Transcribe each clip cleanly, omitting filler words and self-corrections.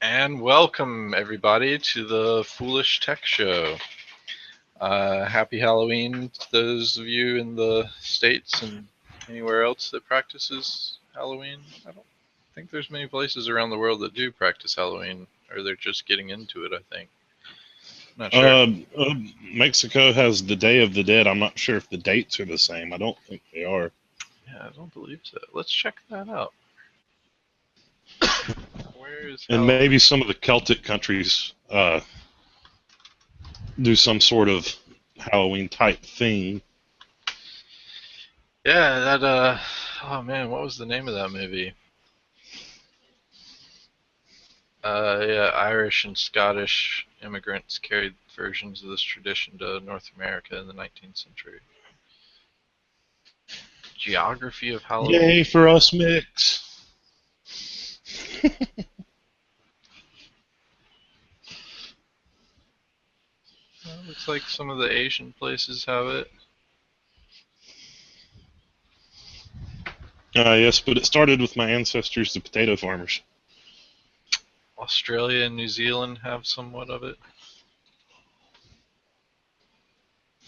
And welcome, everybody, to the Foolish Tech Show. Happy Halloween to those of you in the States and anywhere else that practices Halloween. I don't think there's many places around the world that do practice Halloween, or they're just getting into it, I think. Not sure. Mexico has the Day of the Dead. I'm not sure if the dates are the same. I don't think they are. Yeah, I don't believe so. Let's check that out. Where is And Halloween? maybe some of the Celtic countries do some sort of Halloween type thing. Yeah, that, oh man, what was the name of that movie? Yeah, Irish and Scottish immigrants carried versions of this tradition to North America in the 19th century. Geography of Halloween. Yay for us mix. Well, looks like some of the Asian places have it. Yes, but it started with my ancestors, the potato farmers. Australia and New Zealand have somewhat of it.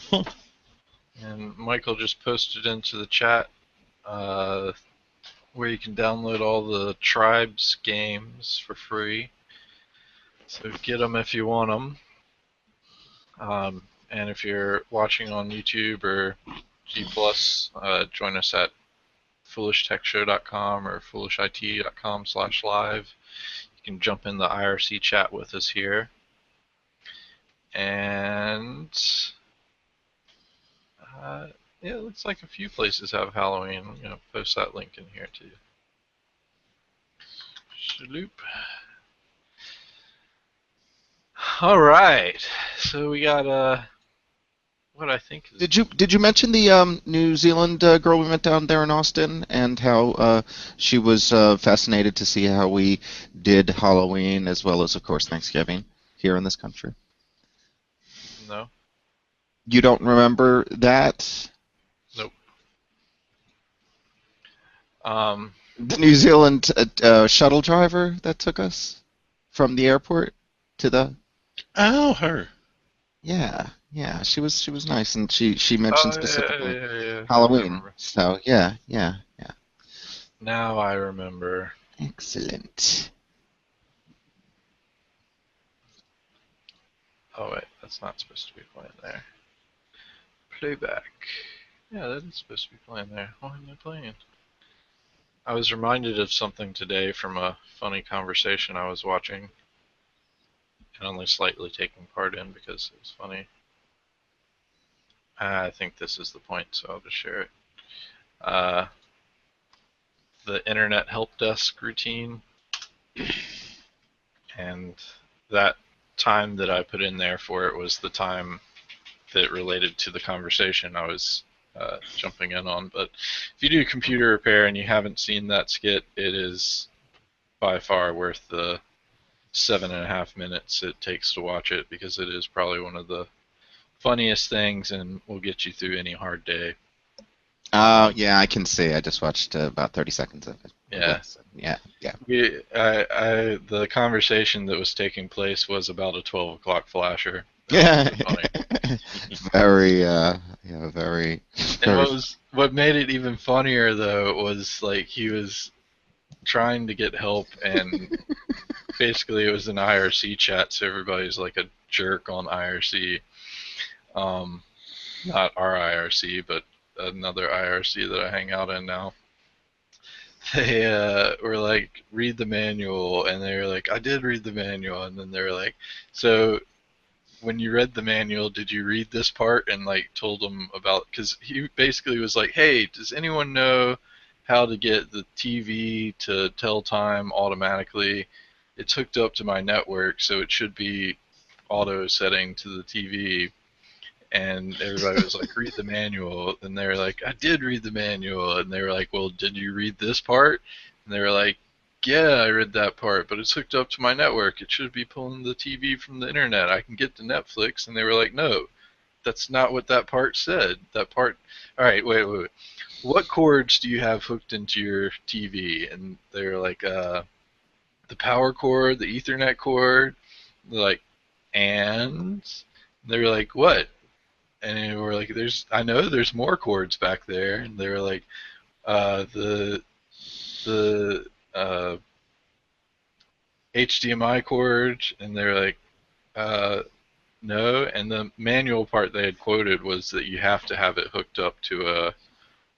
Huh. And Michael just posted into the chat where you can download all the Tribes games for free. So get them if you want them. And if you're watching on YouTube or G+, join us at foolishtechshow.com or foolishit.com/live. You can jump in the IRC chat with us here. And yeah, it looks like a few places have Halloween. I'm going to post that link in here too. Shaloop. All right, so we got what I think is. Did you mention the New Zealand girl we met down there in Austin and how she was fascinated to see how we did Halloween as well as, of course, Thanksgiving here in this country? No. You don't remember that? Nope. The New Zealand shuttle driver that took us from the airport to the. Oh, her. Yeah, she was nice, and she mentioned specifically yeah. Halloween. So yeah. Now I remember. Excellent. Oh wait, that's not supposed to be playing there. Playback. Yeah, that is supposed to be playing there. Why am I playing? I was reminded of something today from a funny conversation I was watching, and only slightly taking part in because it was funny. I think this is the point, so I'll just share it. The Internet Helpdesk routine, and that time that I put in there for it was the time that related to the conversation I was jumping in on. But if you do computer repair and you haven't seen that skit, it is by far worth the 7.5 minutes it takes to watch it, because it is probably one of the funniest things and will get you through any hard day. Yeah, I can see. I just watched about 30 seconds of it. Yeah. Yeah. The conversation that was taking place was about a 12 o'clock flasher. Yeah. Funny. Very. And what made it even funnier though was like he was trying to get help, and basically it was an IRC chat, so everybody's like a jerk on IRC. Not our IRC, but another IRC that I hang out in now. They were like, read the manual, and they were like, I did read the manual, and then they were like, so when you read the manual, did you read this part? And like told them about, because he basically was like, hey, does anyone know how to get the TV to tell time automatically? It's hooked up to my network, so it should be auto setting to the TV. And everybody was like, read the manual. And they were like, I did read the manual. And they were like, well, did you read this part? And they were like, yeah, I read that part, but it's hooked up to my network. It should be pulling the TV from the internet. I can get to Netflix. And they were like, no, that's not what that part said. That part, all right, wait. What cords do you have hooked into your TV? And they were like, the power cord, the Ethernet cord. They're like, and they were like, what? And we're like, I know there's more cords back there. And they were like, the HDMI cord, and they're like, no. And the manual part they had quoted was that you have to have it hooked up to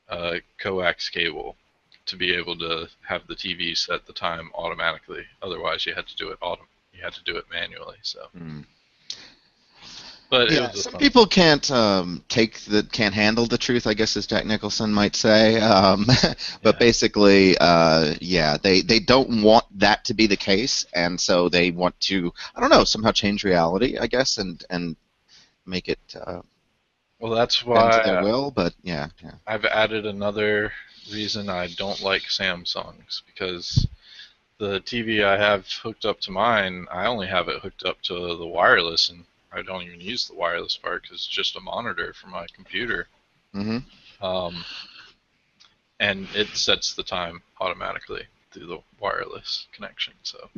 a coax cable to be able to have the TV set the time automatically. Otherwise, you had to do it manually. So. But yeah, some people can't can't handle the truth, I guess, as Jack Nicholson might say. But basically, they don't want that to be the case, and so they want to, I don't know, somehow change reality, I guess, and make it. Well, that's why to their will, but yeah. I've added another reason I don't like Samsungs, because the TV I have hooked up to mine, I only have it hooked up to the wireless, and I don't even use the wireless part because it's just a monitor for my computer. And it sets the time automatically through the wireless connection. So.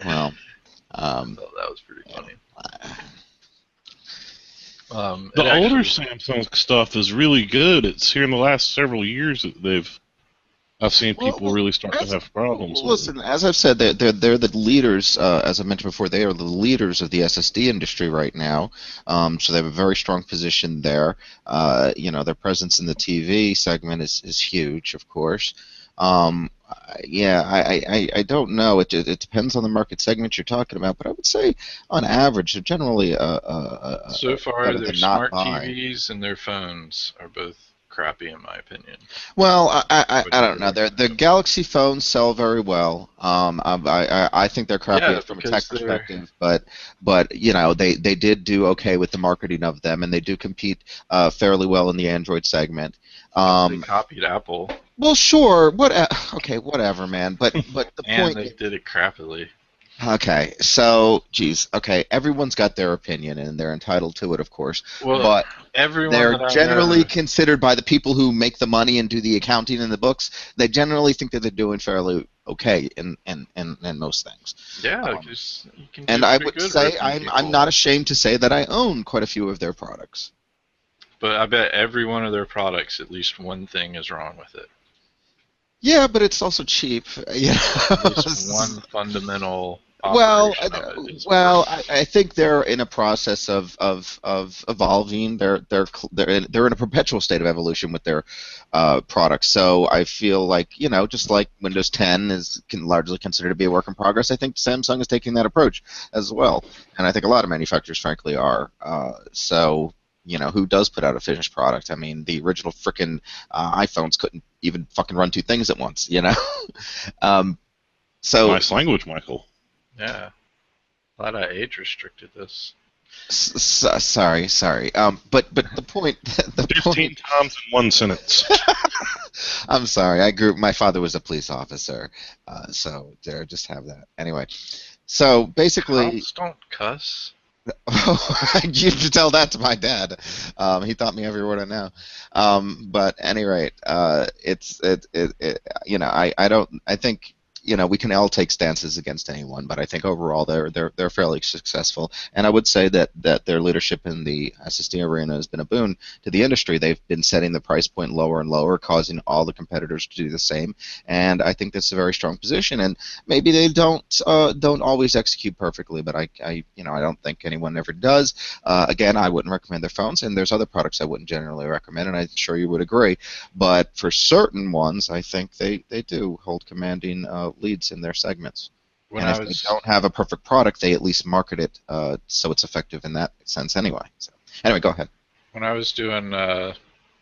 Well, so that was pretty funny. The older Samsung stuff is really good. It's here in the last several years that I've seen people really start to have problems. Listen, as I've said, they're the leaders. As I mentioned before, they are the leaders of the SSD industry right now. So they have a very strong position there. Their presence in the TV segment is huge, of course. I don't know. It depends on the market segment you're talking about, but I would say, on average, they're generally so far their smart TVs and their phones are both crappy in my opinion. Well, I don't know. The Galaxy phones sell very well. I think they're crappy from a tech perspective, but they did do okay with the marketing of them, and they do compete fairly well in the Android segment. They copied Apple. Well, sure. Okay, whatever, man. But the point. And they did it crappily. Okay, so, geez, okay, everyone's got their opinion, and they're entitled to it, of course. Well, but they're generally considered by the people who make the money and do the accounting and the books. They generally think that they're doing fairly okay in most things. Yeah, because you can. And I would say I'm not ashamed to say that I own quite a few of their products. But I bet every one of their products, at least one thing is wrong with it. Yeah, but it's also cheap. At least one fundamental. I think they're in a process of evolving. They're in a perpetual state of evolution with their products. So I feel like, just like Windows 10 is largely considered to be a work in progress, I think Samsung is taking that approach as well, and I think a lot of manufacturers, frankly, are. Who does put out a finished product? I mean, the original frickin' iPhones couldn't even fucking run two things at once, So nice language, Michael. Yeah. Glad I age restricted this. Sorry. But the point. 15 times in one sentence. I'm sorry. My father was a police officer, so there, just have that. Anyway, so basically. Cops don't cuss. You should tell that to my dad. He taught me every word I know. But at any rate, I think we can all take stances against anyone, but I think overall they're fairly successful. And I would say that their leadership in the SSD arena has been a boon to the industry. They've been setting the price point lower and lower, causing all the competitors to do the same. And I think that's a very strong position. And maybe they don't always execute perfectly, but I don't think anyone ever does. Again, I wouldn't recommend their phones, and there's other products I wouldn't generally recommend, and I'm sure you would agree. But for certain ones, I think they do hold commanding leads in their segments. If they don't have a perfect product, they at least market it so it's effective in that sense anyway. So anyway, go ahead. When I was doing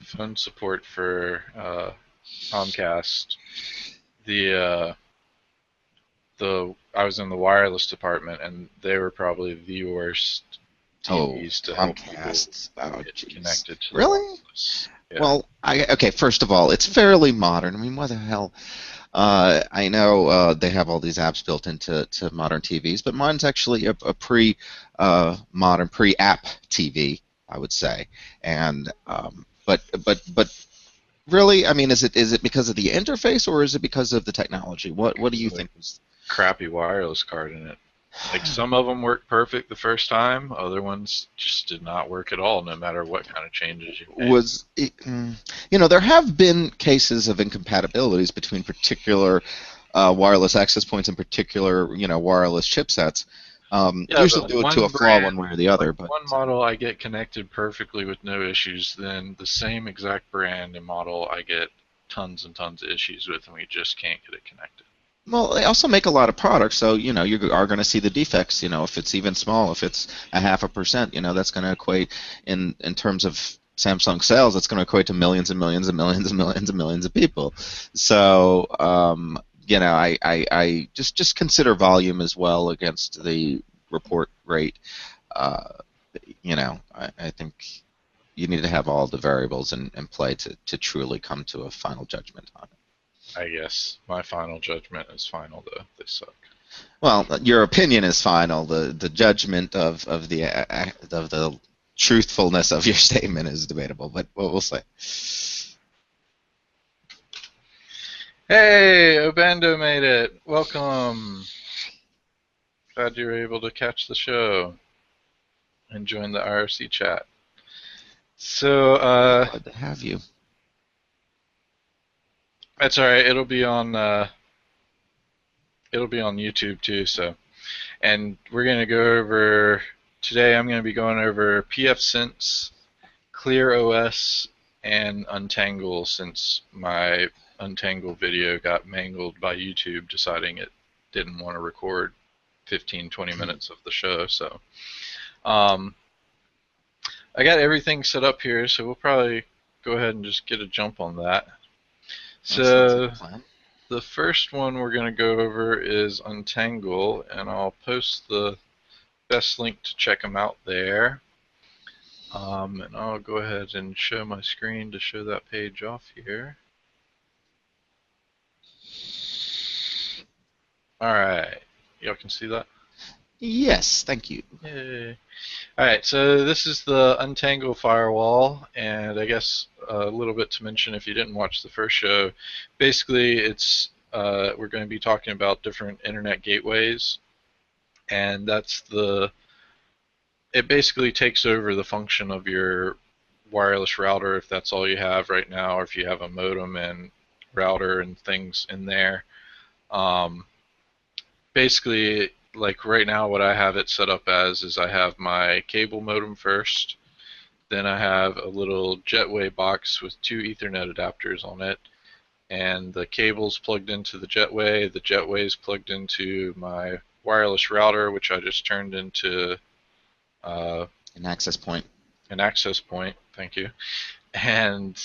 phone support for Comcast, I was in the wireless department, and they were probably the worst TVs to help people get connected to. Really? Yeah. Well, okay. First of all, it's fairly modern. I mean, what the hell? I know they have all these apps built into modern TVs, but mine's actually a pre-modern, pre-app TV, I would say. And but Really? I mean, is it because of the interface or is it because of the technology? What do you think was crappy wireless card in it? Like some of them worked perfect the first time, other ones just did not work at all, no matter what kind of changes you made. There have been cases of incompatibilities between particular wireless access points and particular, wireless chipsets. Yeah, Usually but due to a one flaw brand, one way or the other, like but one model I get connected perfectly with no issues, then the same exact brand and model I get tons and tons of issues with, and we just can't get it connected. well, they also make a lot of products, so you are going to see the defects. If it's even small, if it's a 0.5%, that's going to equate in terms of Samsung sales. It's going to equate to millions and millions and millions and millions and millions of people. So, I just consider volume as well against the report rate. Uh, I think you need to have all the variables in play to truly come to a final judgment on it. I guess my final judgment is final, though. They suck. Well, your opinion is final. The judgment of the truthfulness of your statement is debatable, but we'll see. Hey, Obando made it. Welcome. Glad you were able to catch the show and join the IRC chat. So, Glad to have you. That's all right. It'll be on YouTube too. So, and we're gonna go over today. I'm gonna be going over pfSense, ClearOS, and Untangle, since my Untangle video got mangled by YouTube deciding it didn't want to record 15-20 minutes of the show. So, I got everything set up here, so we'll probably go ahead and just get a jump on that. So the first one we're going to go over is Untangle, and I'll post the best link to check them out there. And I'll go ahead and show my screen to show that page off here. Alright, y'all can see that? Yes, thank you. Yay. Alright, so this is the Untangle firewall, and I guess a little bit to mention if you didn't watch the first show. Basically, it's we're going to be talking about different internet gateways, and it basically takes over the function of your wireless router if that's all you have right now, or if you have a modem and router and things in there. Basically, like right now, what I have it set up as is I have my cable modem first, then I have a little Jetway box with 2 Ethernet adapters on it, and the cable's plugged into the Jetway's plugged into my wireless router, which I just turned into an access point. An access point, thank you. And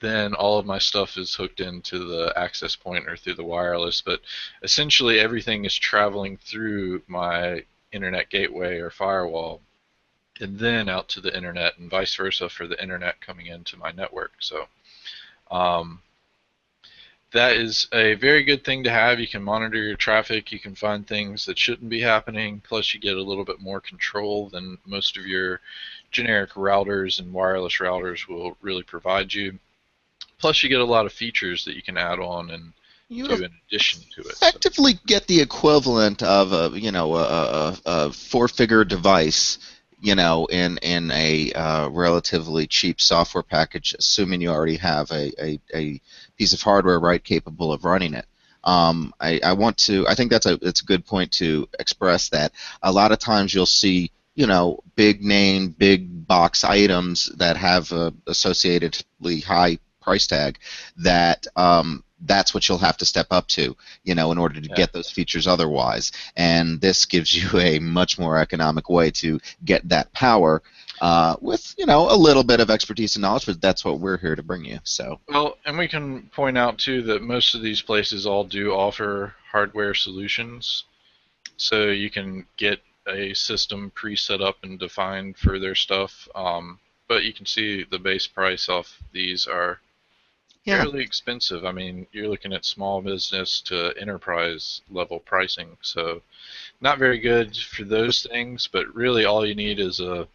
then all of my stuff is hooked into the access point or through the wireless, but essentially everything is traveling through my internet gateway or firewall and then out to the internet, and vice versa for the internet coming into my network. So that is a very good thing to have. You can monitor your traffic, you can find things that shouldn't be happening, plus you get a little bit more control than most of your generic routers and wireless routers will really provide you. Plus, you get a lot of features that you can add on and do in addition to it. Effectively, get the equivalent of a 4-figure device, in a relatively cheap software package, assuming you already have a piece of hardware capable of running it. I think it's a good point to express that. A lot of times you'll see big name, big box items that have a associatedly high price tag that's what you'll have to step up to, in order to get those features otherwise. And this gives you a much more economic way to get that power with, a little bit of expertise and knowledge, but that's what we're here to bring you. So. Well, and we can point out, too, that most of these places all do offer hardware solutions. So you can get a system pre-set up and defined for their stuff. But you can see the base price off these are fairly expensive. I mean, you're looking at small business to enterprise level pricing, so not very good for those things, but really all you need is a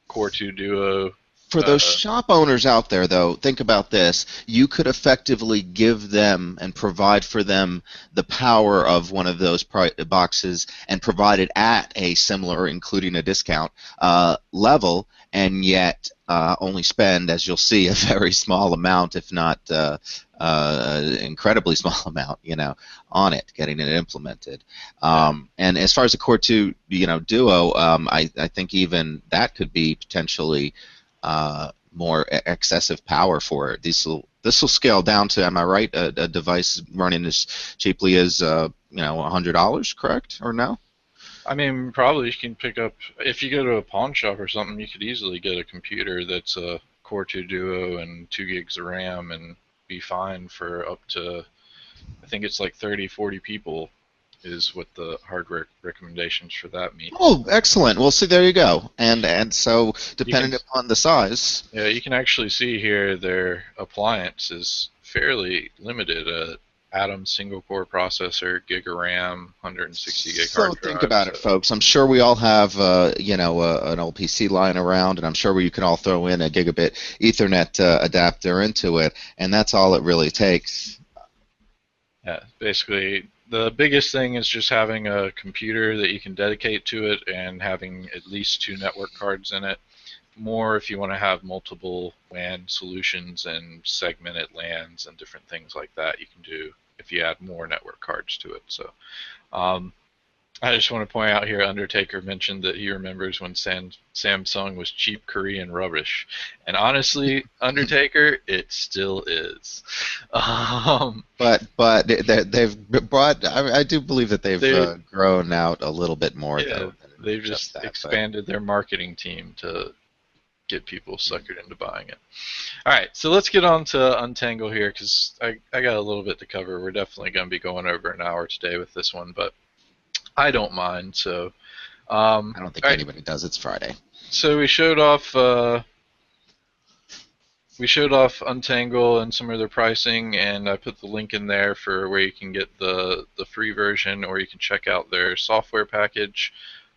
Core 2 Duo For those shop owners out there, though, think about this. You could effectively give them and provide for them the power of one of those boxes and provide it at a similar, including a discount, level, and yet only spend, as you'll see, a very small amount, if not incredibly small amount, on it, getting it implemented. And as far as the Core 2, Duo, I think even that could be potentially more excessive power for it. This will scale down to, am I right, a device running as cheaply as $100, correct, or no? I mean, probably you can pick up, if you go to a pawn shop or something, you could easily get a computer that's a Core 2 Duo and 2 gigs of RAM and be fine for up to, I think it's like 30, 40 people is what the hardware recommendations for that mean. Oh, excellent. Well, see, there you go. And so, depending upon the size. Yeah, you can actually see here their appliance is fairly limited. Atom single-core processor, gig of RAM, 160 gig hard drive. So think about it, folks. I'm sure we all have, an old PC lying around, and I'm sure you can all throw in a gigabit Ethernet adapter into it, and that's all it really takes. Yeah, basically, the biggest thing is just having a computer that you can dedicate to it and having at least 2 network cards in it. More if you want to have multiple WAN solutions and segmented LANs and different things like that you can do if you add more network cards to it. So I just want to point out here, Undertaker mentioned that he remembers when Samsung was cheap Korean rubbish. And honestly, Undertaker, it still is. But they've brought, I do believe that they've grown out a little bit more, though. They've just expanded their marketing team to get people suckered into buying it. All right, so let's get on to Untangle here, because I got a little bit to cover. We're definitely going to be going over an hour today with this one, but I don't mind. So I don't think anybody does. It's Friday. So we showed off Untangle and some of their pricing, and I put the link in there for where you can get the free version, or you can check out their software package.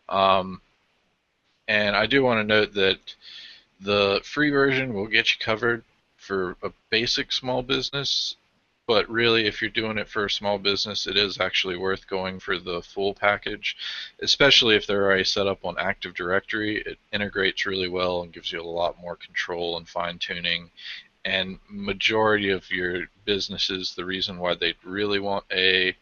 And I do want to note that the free version will get you covered for a basic small business, but really if you're doing it for a small business, it is actually worth going for the full package, especially if they're already set up on Active Directory. It integrates really well and gives you a lot more control and fine-tuning. And majority of your businesses, the reason why they really want a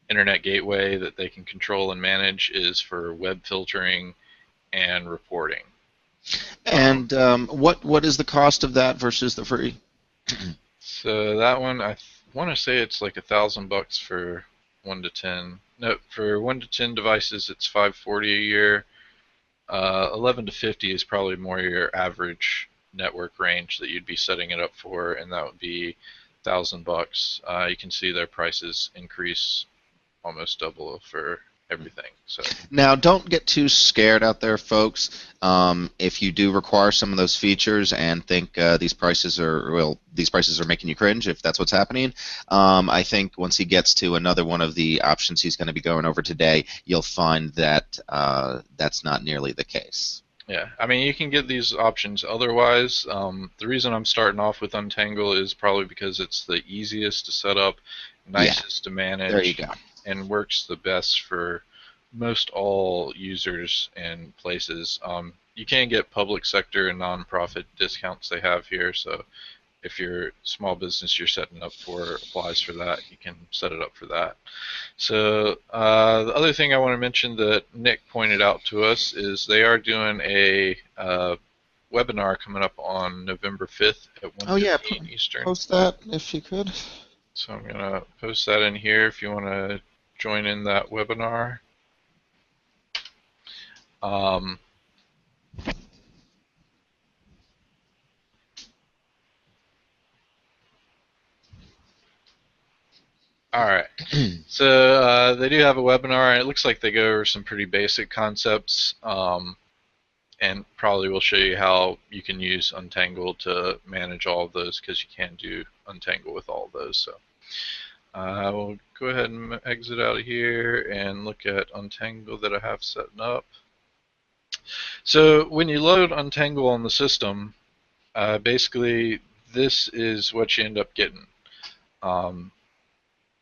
internet gateway that they can control and manage is for web filtering and reporting. And what is the cost of that versus the free? So that one, I want to say it's like $1,000 for 1 to 10. No, for 1 to 10 devices, it's $540 a year. 11 to 50 is probably more your average network range that you'd be setting it up for, and that would be $1,000. You can see their prices increase almost double for everything. So now, don't get too scared out there, folks. If you do require some of those features and think these prices are making you cringe, if that's what's happening, I think once he gets to another one of the options he's going to be going over today, you'll find that that's not nearly the case. Yeah, I mean, you can get these options otherwise. The reason I'm starting off with Untangle is probably because it's the easiest to set up, nicest to manage. There you go. And works the best for most all users and places. You can get public sector and nonprofit discounts they have here, so if your small business you're setting up for applies for that, you can set it up for that. So the other thing I want to mention that Nick pointed out to us is they are doing a webinar coming up on November 5th at 1:15 Eastern. Post that if you could. So I'm going to post that in here if you want to join in that webinar. All right. So they do have a webinar, and it looks like they go over some pretty basic concepts, and probably will show you how you can use Untangle to manage all of those, because you can do Untangle with all of those. So we'll go ahead and exit out of here and look at Untangle that I have set up. So when you load Untangle on the system, basically this is what you end up getting. Um,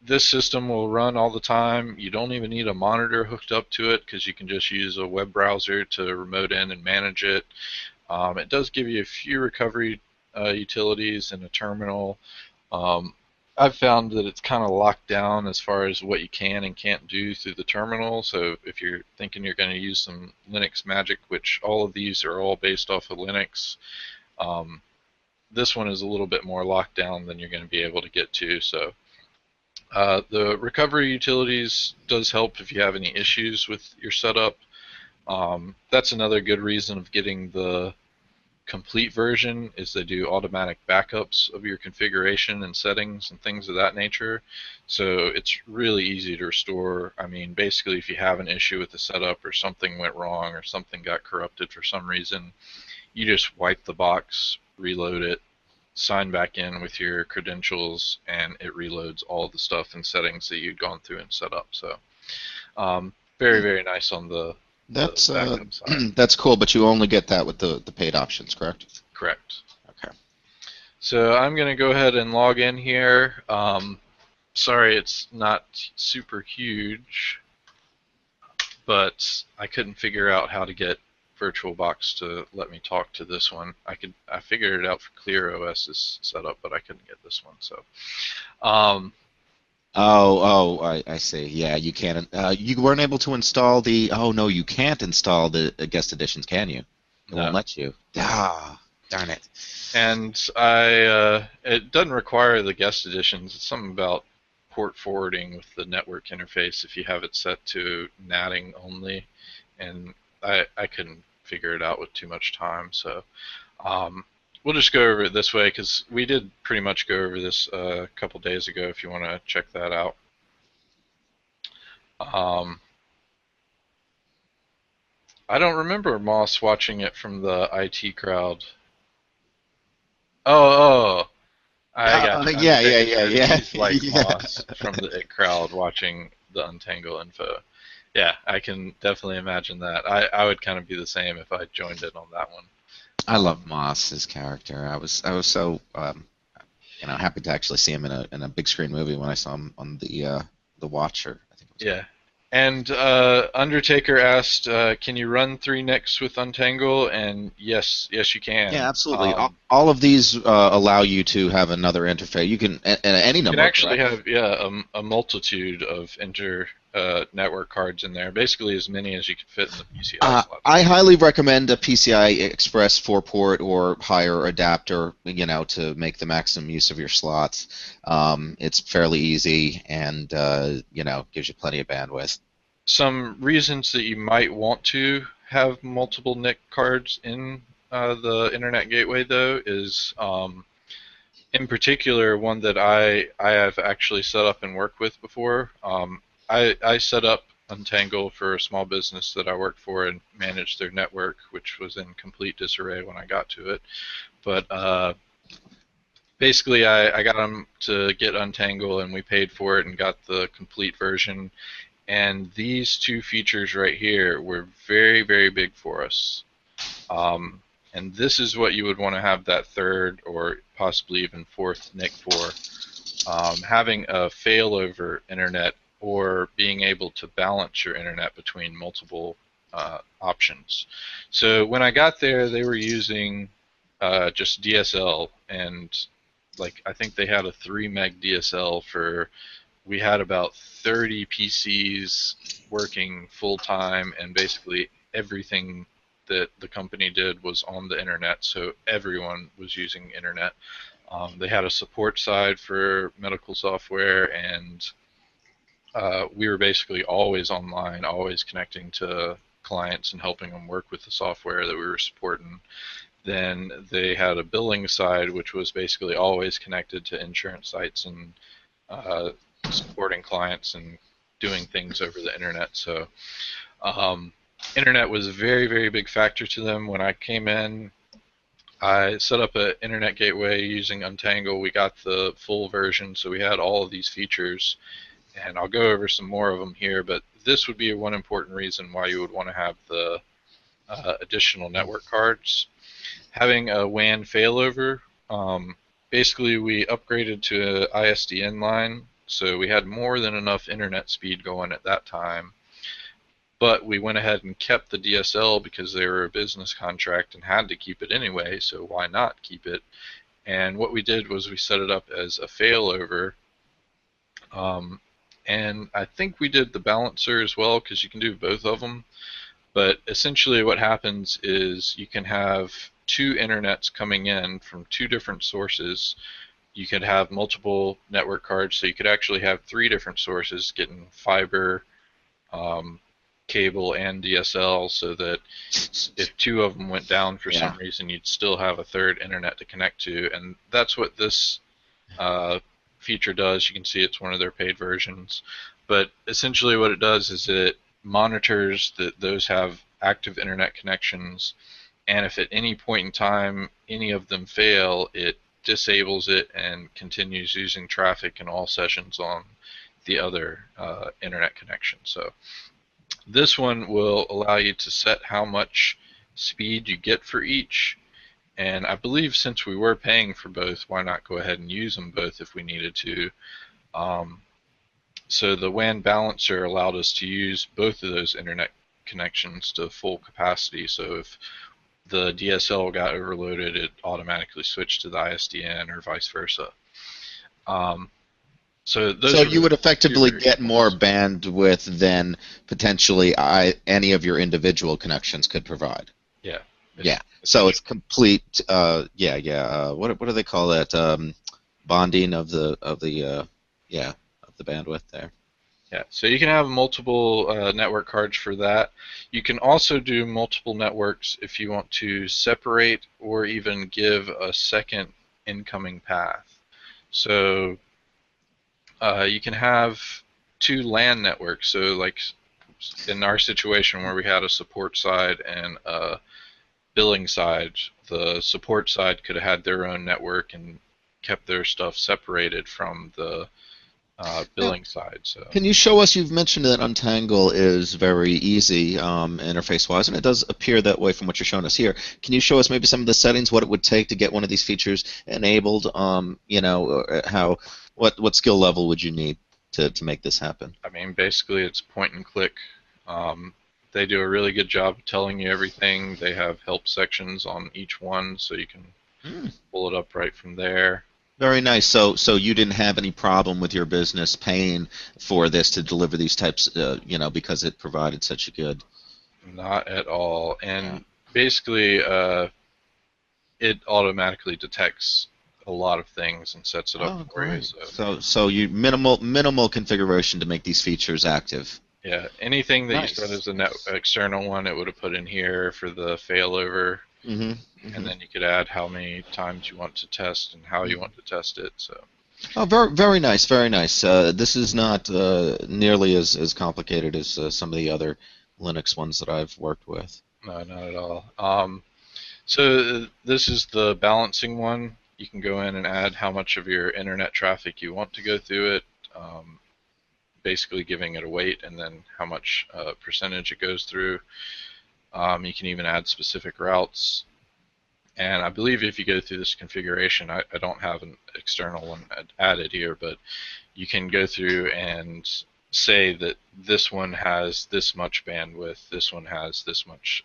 this system will run all the time. You don't even need a monitor hooked up to it because you can just use a web browser to remote in and manage it. It does give you a few recovery utilities and a terminal. Um, I've found that it's kind of locked down as far as what you can and can't do through the terminal. So if you're thinking you're going to use some Linux magic, which all of these are all based off of Linux, um, this one is a little bit more locked down than you're going to be able to get to. So the recovery utilities does help if you have any issues with your setup. That's another good reason of getting the complete version is they do automatic backups of your configuration and settings and things of that nature. So it's really easy to restore. I mean, basically if you have an issue with the setup or something went wrong or something got corrupted for some reason, you just wipe the box, reload it, sign back in with your credentials, and it reloads all the stuff and settings that you'd gone through and set up. So very, very nice on the backup side. That's cool, but you only get that with the paid options, correct? Correct. Okay. So I'm going to go ahead and log in here. Sorry it's not super huge, but I couldn't figure out how to get VirtualBox to let me talk to this one. I figured it out for ClearOS's setup, but I couldn't get this one. So, I see. Yeah, you can't. You weren't able to install the. Oh no, you can't install the guest editions, can you? It won't let you. Ah, darn it. And it doesn't require the guest editions. It's something about port forwarding with the network interface if you have it set to NATing only, and I couldn't figure it out with too much time. So we'll just go over it this way because we did pretty much go over this a couple days ago if you want to check that out. I don't remember Moss watching it from the IT crowd. Oh, I got you. Yeah. He's like Moss from the IT crowd watching the Untangle info. Yeah, I can definitely imagine that. I would kind of be the same if I joined in on that one. I love Moss's character. I was so happy to actually see him in a big screen movie when I saw him on the Watcher. I think it was. Yeah. And Undertaker asked, can you run 3 NICs with Untangle? And yes, you can. Yeah, absolutely. All of these allow you to have another interface. You can any number. You can actually have a multitude of network cards in there, basically as many as you can fit in the PCI slot. I highly recommend a PCI Express 4-port or higher adapter, to make the maximum use of your slots. It's fairly easy and gives you plenty of bandwidth. Some reasons that you might want to have multiple NIC cards in the Internet Gateway, though, is in particular one that I have actually set up and worked with before. I set up Untangle for a small business that I worked for and managed their network, which was in complete disarray when I got to it. But basically, I got them to get Untangle, and we paid for it and got the complete version. And these 2 features right here were very, very big for us. And this is what you would want to have that 3rd or possibly even 4th NIC for. Having a failover internet or being able to balance your internet between multiple options. So when I got there, they were using just DSL, and I think they had a 3 meg DSL for. We had about 30 PCs working full time, and basically everything that the company did was on the internet, so everyone was using internet. They had a support side for medical software, and we were basically always online, always connecting to clients and helping them work with the software that we were supporting. Then they had a billing side, which was basically always connected to insurance sites and supporting clients and doing things over the internet. So internet was a very, very big factor to them. When I came in, I set up an internet gateway using Untangle. We got the full version, so we had all of these features, and I'll go over some more of them here, but this would be one important reason why you would want to have the additional network cards. Having a WAN failover, basically we upgraded to an ISDN line, so we had more than enough internet speed going at that time. But we went ahead and kept the DSL because they were a business contract and had to keep it anyway, so why not keep it? And what we did was we set it up as a failover. And I think we did the balancer as well, because you can do both of them. But essentially what happens is you can have two internets coming in from two different sources. You could have multiple network cards, so you could actually have three different sources getting fiber, cable, and DSL, so that if two of them went down for some reason, you'd still have a third internet to connect to. And that's what this feature does. You can see it's one of their paid versions. But essentially what it does is it monitors that those have active internet connections, and if at any point in time any of them fail, it disables it and continues using traffic in all sessions on the other internet connection. So this one will allow you to set how much speed you get for each, and I believe since we were paying for both, why not go ahead and use them both if we needed to. So the WAN balancer allowed us to use both of those internet connections to full capacity, so if the DSL got overloaded, it automatically switched to the ISDN or vice versa. So you would effectively get more bandwidth than potentially any of your individual connections could provide. Yeah. Yeah. So it's complete. What do they call that? Bonding of the bandwidth there. Yeah. So you can have multiple network cards for that. You can also do multiple networks if you want to separate or even give a second incoming path. So you can have two LAN networks. So like in our situation where we had a support side and a billing side, the support side could have had their own network and kept their stuff separated from the billing side. So can you show us? You've mentioned that Untangle is very easy interface-wise, and it does appear that way from what you're showing us here. Can you show us maybe some of the settings, what it would take to get one of these features enabled? What skill level would you need to make this happen? I mean, basically it's point and click. They do a really good job of telling you everything. They have help sections on each one, so you can pull it up right from there. Very nice. So you didn't have any problem with your business paying for this to deliver these types, because it provided such a good. Not at all. And basically, it automatically detects a lot of things and sets it up for you. So you minimal configuration to make these features active. Yeah. Anything that you set as an external one, it would have put in here for the failover. And then you could add how many times you want to test and how you want to test it. So. Oh, very, very nice, very nice. This is not nearly as complicated as some of the other Linux ones that I've worked with. No, not at all. So this is the balancing one. You can go in and add how much of your internet traffic you want to go through it, basically giving it a weight, and then how much percentage it goes through. You can even add specific routes. And I believe if you go through this configuration, I don't have an external one added here, but you can go through and say that this one has this much bandwidth, this one has this much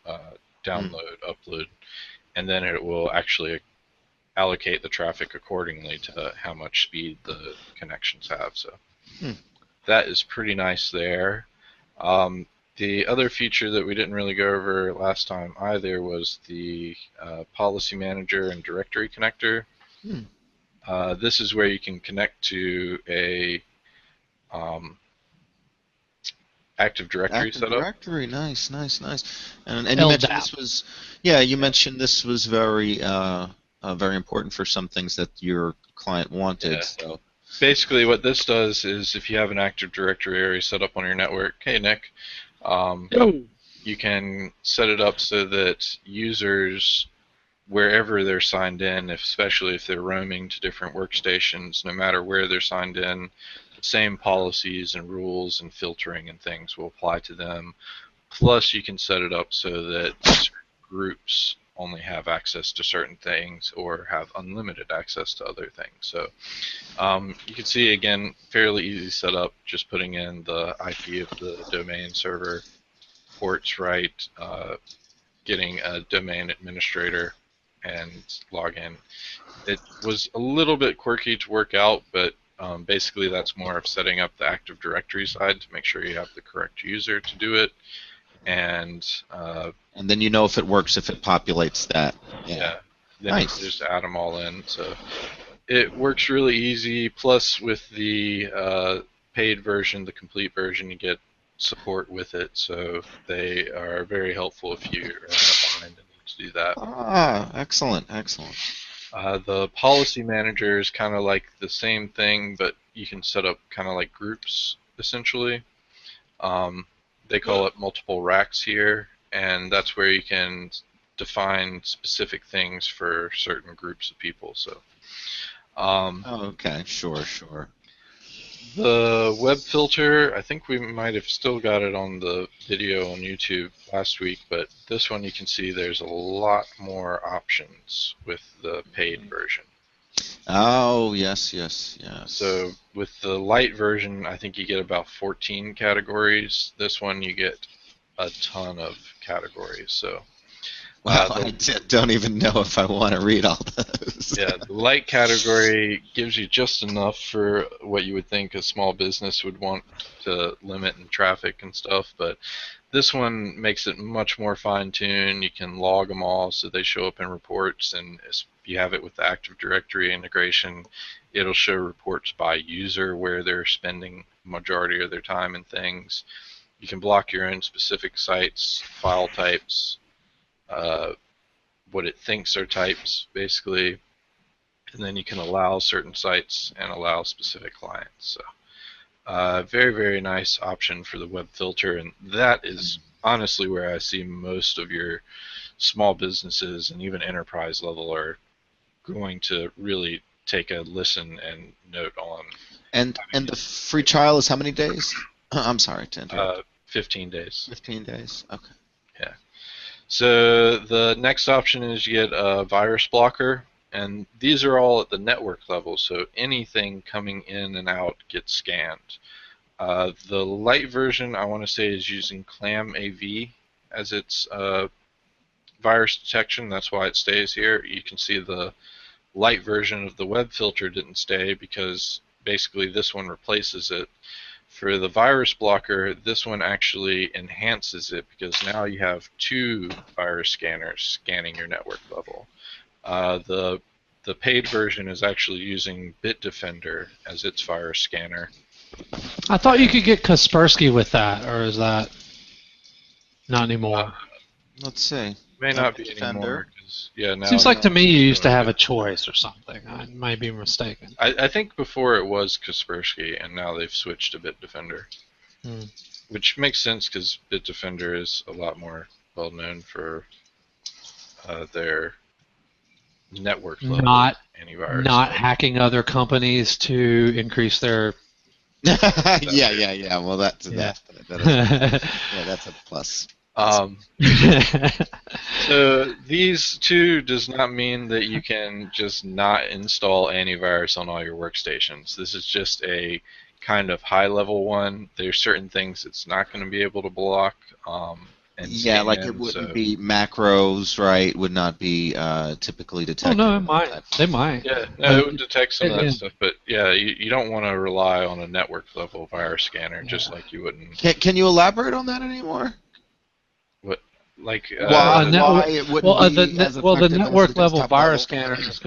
download, upload, and then it will actually allocate the traffic accordingly to how much speed the connections have. So that is pretty nice there. The other feature that we didn't really go over last time either was the policy manager and directory connector. This is where you can connect to a Active Directory setup. Directory, nice. And you mentioned this was, you mentioned this was very important for some things that your client wanted. Yeah. So. Basically, what this does is if you have an Active Directory area set up on your network, hey Nick, you can set it up so that users, wherever they're signed in, especially if they're roaming to different workstations, no matter where they're signed in, the same policies and rules and filtering and things will apply to them. Plus, you can set it up so that certain groups only have access to certain things or have unlimited access to other things. So you can see, again, fairly easy setup, just putting in the IP of the domain server, ports right, getting a domain administrator, and log in. It was a little bit quirky to work out, but basically that's more of setting up the Active Directory side to make sure you have the correct user to do it. And then you know if it works, if it populates that. Yeah. Then Nice. you just add them all in. So it works really easy. Plus, with the paid version, the complete version, you get support with it. So they are very helpful if you are behind and need to do that. Ah, excellent, excellent. The policy manager is kind of like the same thing, but you can set up kind of like groups, essentially. They call it multiple racks here, and that's where you can define specific things for certain groups of people. So, okay, sure. The web filter, I think we might have still got it on the video on YouTube last week, but this one you can see there's a lot more options with the paid version. Oh, yes. So with the light version, I think you get about 14 categories. This one you get a ton of categories. So Wow, I don't even know if I want to read all those. Yeah, the light category gives you just enough for what you would think a small business would want to limit in traffic and stuff, but this one makes it much more fine-tuned. You can log them all so they show up in reports, and if you have it with the Active Directory integration, it'll show reports by user where they're spending the majority of their time and things. You can block your own specific sites, file types, what it thinks are types, basically, and then you can allow certain sites and allow specific clients. So very, very nice option for the web filter, and that is honestly where I see most of your small businesses and even enterprise level are going to really take a listen and note on. And the free trial is how many days? I'm sorry to interrupt. 15 days. 15 days, okay. Yeah. So the next option is you get a virus blocker, and these are all at the network level, so anything coming in and out gets scanned. The light version, I want to say, is using ClamAV as its virus detection. That's why it stays here. You can see the light version of the web filter didn't stay because basically this one replaces it. For the virus blocker, this one actually enhances it because now you have two virus scanners scanning your network level. The paid version is actually using Bitdefender as its virus scanner. I thought you could get Kaspersky with that, or is that not anymore? Let's see. May not be anymore. Yeah, now Seems like to me you used to have a choice or something. I might be mistaken. I think before it was Kaspersky, and now they've switched to Bitdefender, which makes sense because Bitdefender is a lot more well known for their network level antivirus. Not hacking other companies to increase their. Yeah. Well, that's a plus. So these two does not mean that you can just not install antivirus on all your workstations. This is just a kind of high-level one. There's certain things it's not going to be able to block. Yeah, like it wouldn't be macros, right? Would not be typically detected. Oh no, it might. They might. Yeah, no, it would detect some of that stuff, but yeah, you don't want to rely on a network-level virus scanner, just like you wouldn't. Can you elaborate on that anymore? Like the network level virus scanner is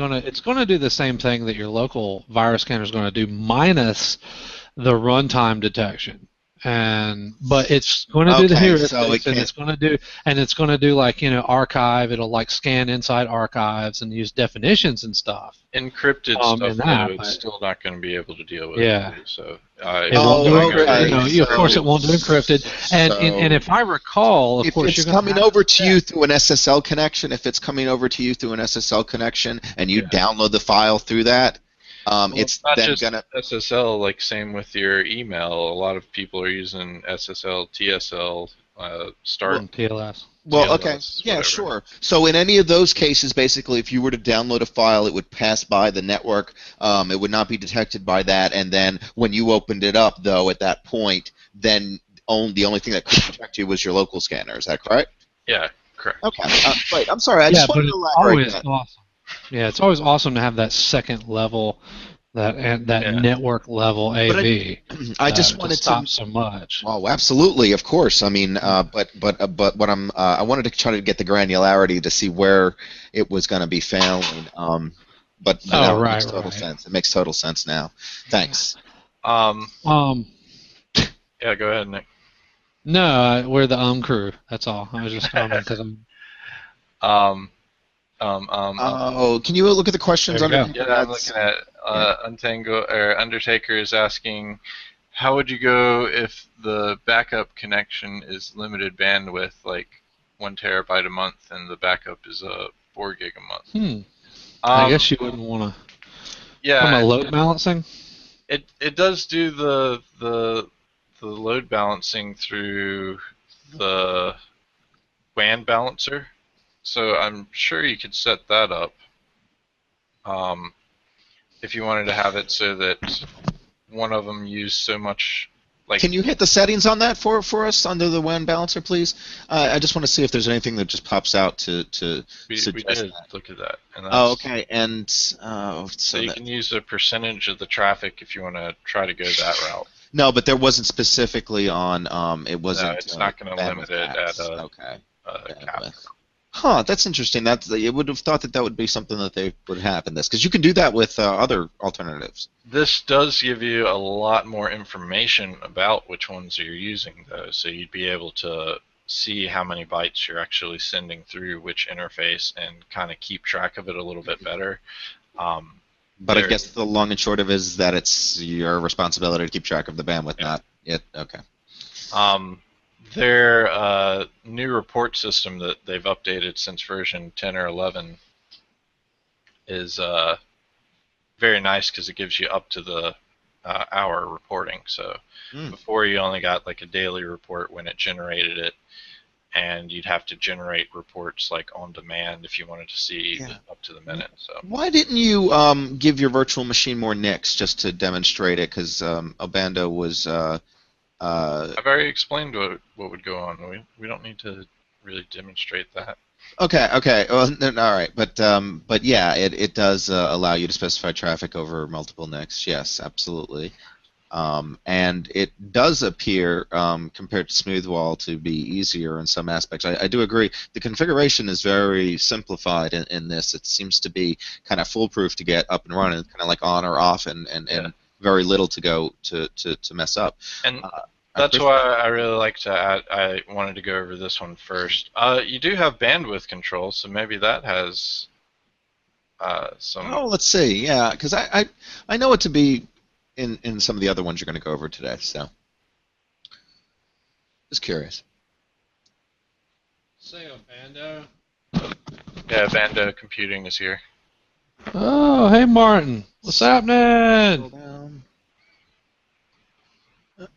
gonna do the same thing that your local virus scanner is going to do, minus the runtime detection. But it's going to do the heuristics, and it's going to do like archive. It'll like scan inside archives and use definitions and stuff. Encrypted stuff, though, it's still not going to be able to deal with. Yeah. So it won't do encrypted. Of course, it won't do encrypted. And if I recall, of course, if it's coming over to you through an SSL connection, and you download the file through that. It's not then just gonna SSL, like same with your email. A lot of people are using SSL, TSL start TLS. Well, TLS, okay, yeah, whatever. sure. So in any of those cases, basically, if you were to download a file, it would pass by the network. It would not be detected by that. And then when you opened it up, though, at that point, then the only thing that could detect you was your local scanner. Is that correct? Yeah, correct. Okay. Right. I'm sorry. I just wanted to elaborate that. Awesome. Yeah, it's always awesome to have that second level, that network level AV. I just wanted to stop so much. Oh, absolutely, of course. I mean, but what I wanted to try to get the granularity to see where it was going to be failing. But now it makes total sense. It makes total sense now. Thanks. Yeah, go ahead, Nick. No, we're the crew. That's all. I was just because I'm. Oh, can you look at the questions under? Yeah, I'm looking at Untangle or Undertaker is asking, how would you go if the backup connection is limited bandwidth, like 1 terabyte a month, and the backup is 4 gig a month? I guess you wouldn't want to. Yeah. From a load balancing. It does do the load balancing through the WAN balancer, so I'm sure you could set that up. If you wanted to have it so that one of them used so much, like. Can you hit the settings on that for us under the WAN balancer, please? I just want to see if there's anything that just pops out to suggest we did that. look at that. And okay. And so you can use a percentage of the traffic if you want to try to go that route. No, but there wasn't specifically on. It wasn't. No, it's not going to limit it at a cap. Huh, that's interesting. You would have thought that would be something that they would have in this, because you can do that with other alternatives. This does give you a lot more information about which ones you're using, though, so you'd be able to see how many bytes you're actually sending through which interface and kind of keep track of it a little bit better. But I guess the long and short of it is that it's your responsibility to keep track of the bandwidth, not it. Okay. Their new report system that they've updated since version 10 or 11 is very nice because it gives you up to the hour reporting. So before you only got like a daily report when it generated it, and you'd have to generate reports like on demand if you wanted to see up to the minute. So why didn't you give your virtual machine more NICs just to demonstrate it? Because Obando was. I've already explained what would go on. We don't need to really demonstrate that. Okay. Well, all right, but yeah, it does allow you to specify traffic over multiple NICs. Yes, absolutely. And it does appear, compared to SmoothWall, to be easier in some aspects. I do agree. The configuration is very simplified in this. It seems to be kind of foolproof to get up and running, kind of like on or off, and very little to go to mess up. And that's why I really like to add. I wanted to go over this one first. You do have bandwidth control, so maybe that has some. Oh, let's see. Yeah, because I know it to be in some of the other ones you're going to go over today. So, just curious. Say Obando. Yeah, Bando Computing is here. Oh, hey Martin, what's happening? No,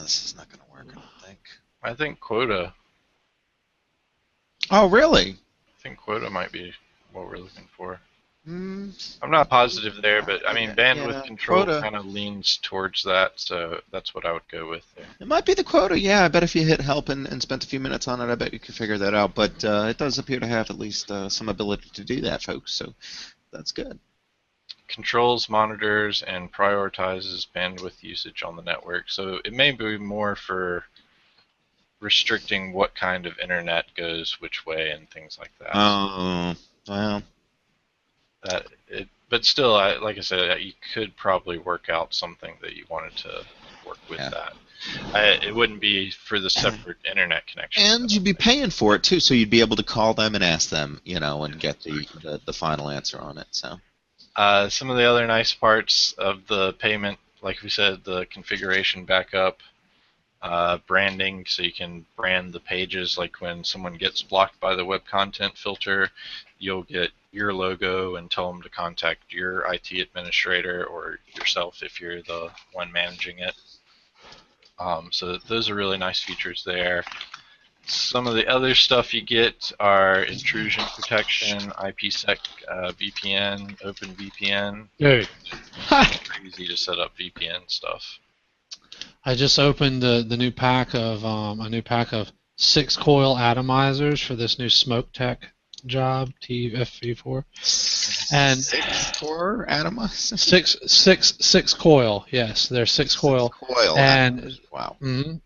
this is not going to work, I don't think. I think quota. Oh, really? I think quota might be what we're looking for. I'm not positive there, but I mean, bandwidth control kind of leans towards that, so that's what I would go with there. It might be the quota, yeah. I bet if you hit help and spent a few minutes on it, I bet you could figure that out. But it does appear to have at least some ability to do that, folks, so that's good. Controls, monitors, and prioritizes bandwidth usage on the network. So it may be more for restricting what kind of internet goes which way and things like that. Oh, well. But still, like I said, you could probably work out something that you wanted to work with that. It wouldn't be for the separate internet connection. And you'd be paying for it too, so you'd be able to call them and ask them, and get the final answer on it. So. Some of the other nice parts of the payment, like we said, the configuration backup, branding, so you can brand the pages. Like when someone gets blocked by the web content filter, you'll get your logo and tell them to contact your IT administrator or yourself if you're the one managing it. So those are really nice features there. Some of the other stuff you get are intrusion protection, IPsec VPN, OpenVPN. Dude. Easy to set up VPN stuff. I just opened the new pack of a new pack of 6 coil atomizers for this new smoke tech job, TFV4. And 6 core atomizers? 6 coil, yes, they're 6 coil. Coil and atomizers. Wow.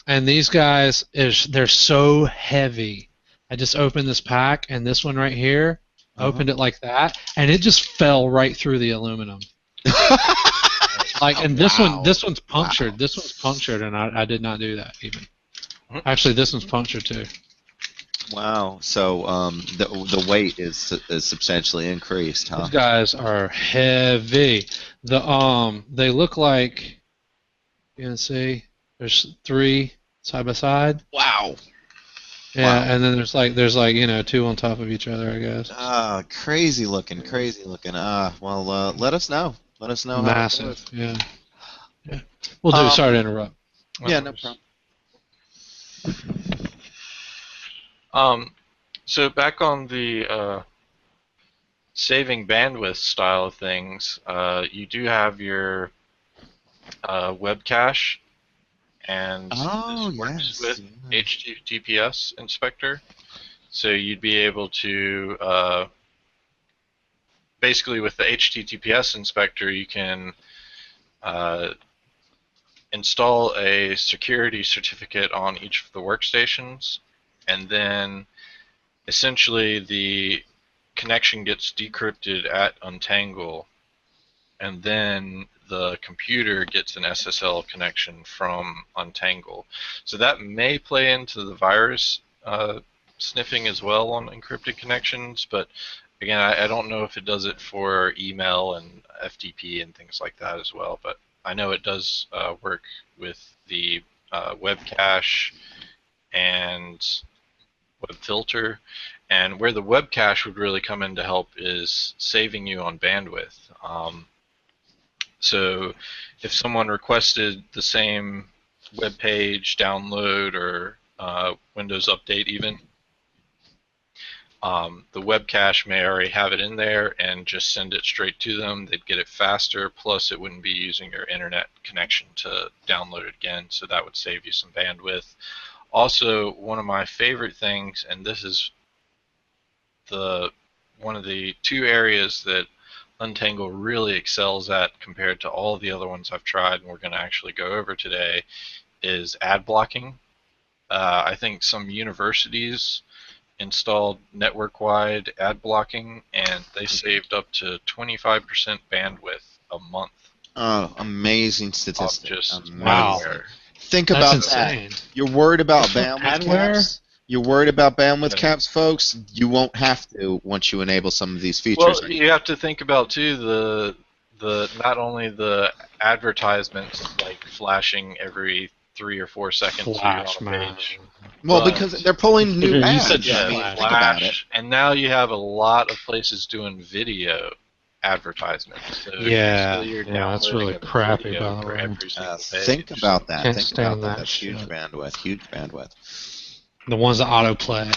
And these guys they're so heavy. I just opened this pack, and this one right here, opened it like that, and it just fell right through the aluminum. And this one's punctured. Wow. This one's punctured, and I did not do that even. Actually, this one's punctured too. Wow. So the weight is substantially increased, huh? These guys are heavy. They look like, you can see there's 3 side by side. Wow. Yeah, Wow. and then there's like 2 on top of each other, I guess. Crazy looking. Well, let us know. Let us know. Massive. Yeah. We'll do. Sorry to interrupt. Yeah, no problem. So back on the saving bandwidth style of things, you do have your web cache, and this works with HTTPS inspector. So you'd be able to basically with the HTTPS inspector, you can install a security certificate on each of the workstations, and then essentially the connection gets decrypted at Untangle, and then the computer gets an SSL connection from Untangle. So that may play into the virus sniffing as well on encrypted connections, but again, I don't know if it does it for email and FTP and things like that as well, but I know it does work with the web cache and web filter. And where the web cache would really come in to help is saving you on bandwidth. So if someone requested the same web page download or Windows update even, the web cache may already have it in there and just send it straight to them. They'd get it faster, plus it wouldn't be using your internet connection to download it again, so that would save you some bandwidth. Also, one of my favorite things, and this is one of the 2 areas that Untangle really excels at compared to all the other ones I've tried and we're going to actually go over today, is ad blocking. I think some universities installed network-wide ad blocking, and they saved up to 25% bandwidth a month. Oh, amazing statistic. Wow. Think about insane. that. You're worried about bandwidth caps? You're worried about bandwidth caps, folks? You won't have to once you enable some of these features. Well, you have to think about, too, the not only the advertisements, like flashing every 3 or 4 seconds on a page. Well, because they're pulling new ads. You said think about it. And now you have a lot of places doing video advertisements. So that's really crappy, by the way. Think about that. Can't Think stand about that. that Huge shit. bandwidth. Huge bandwidth. The ones that autoplay.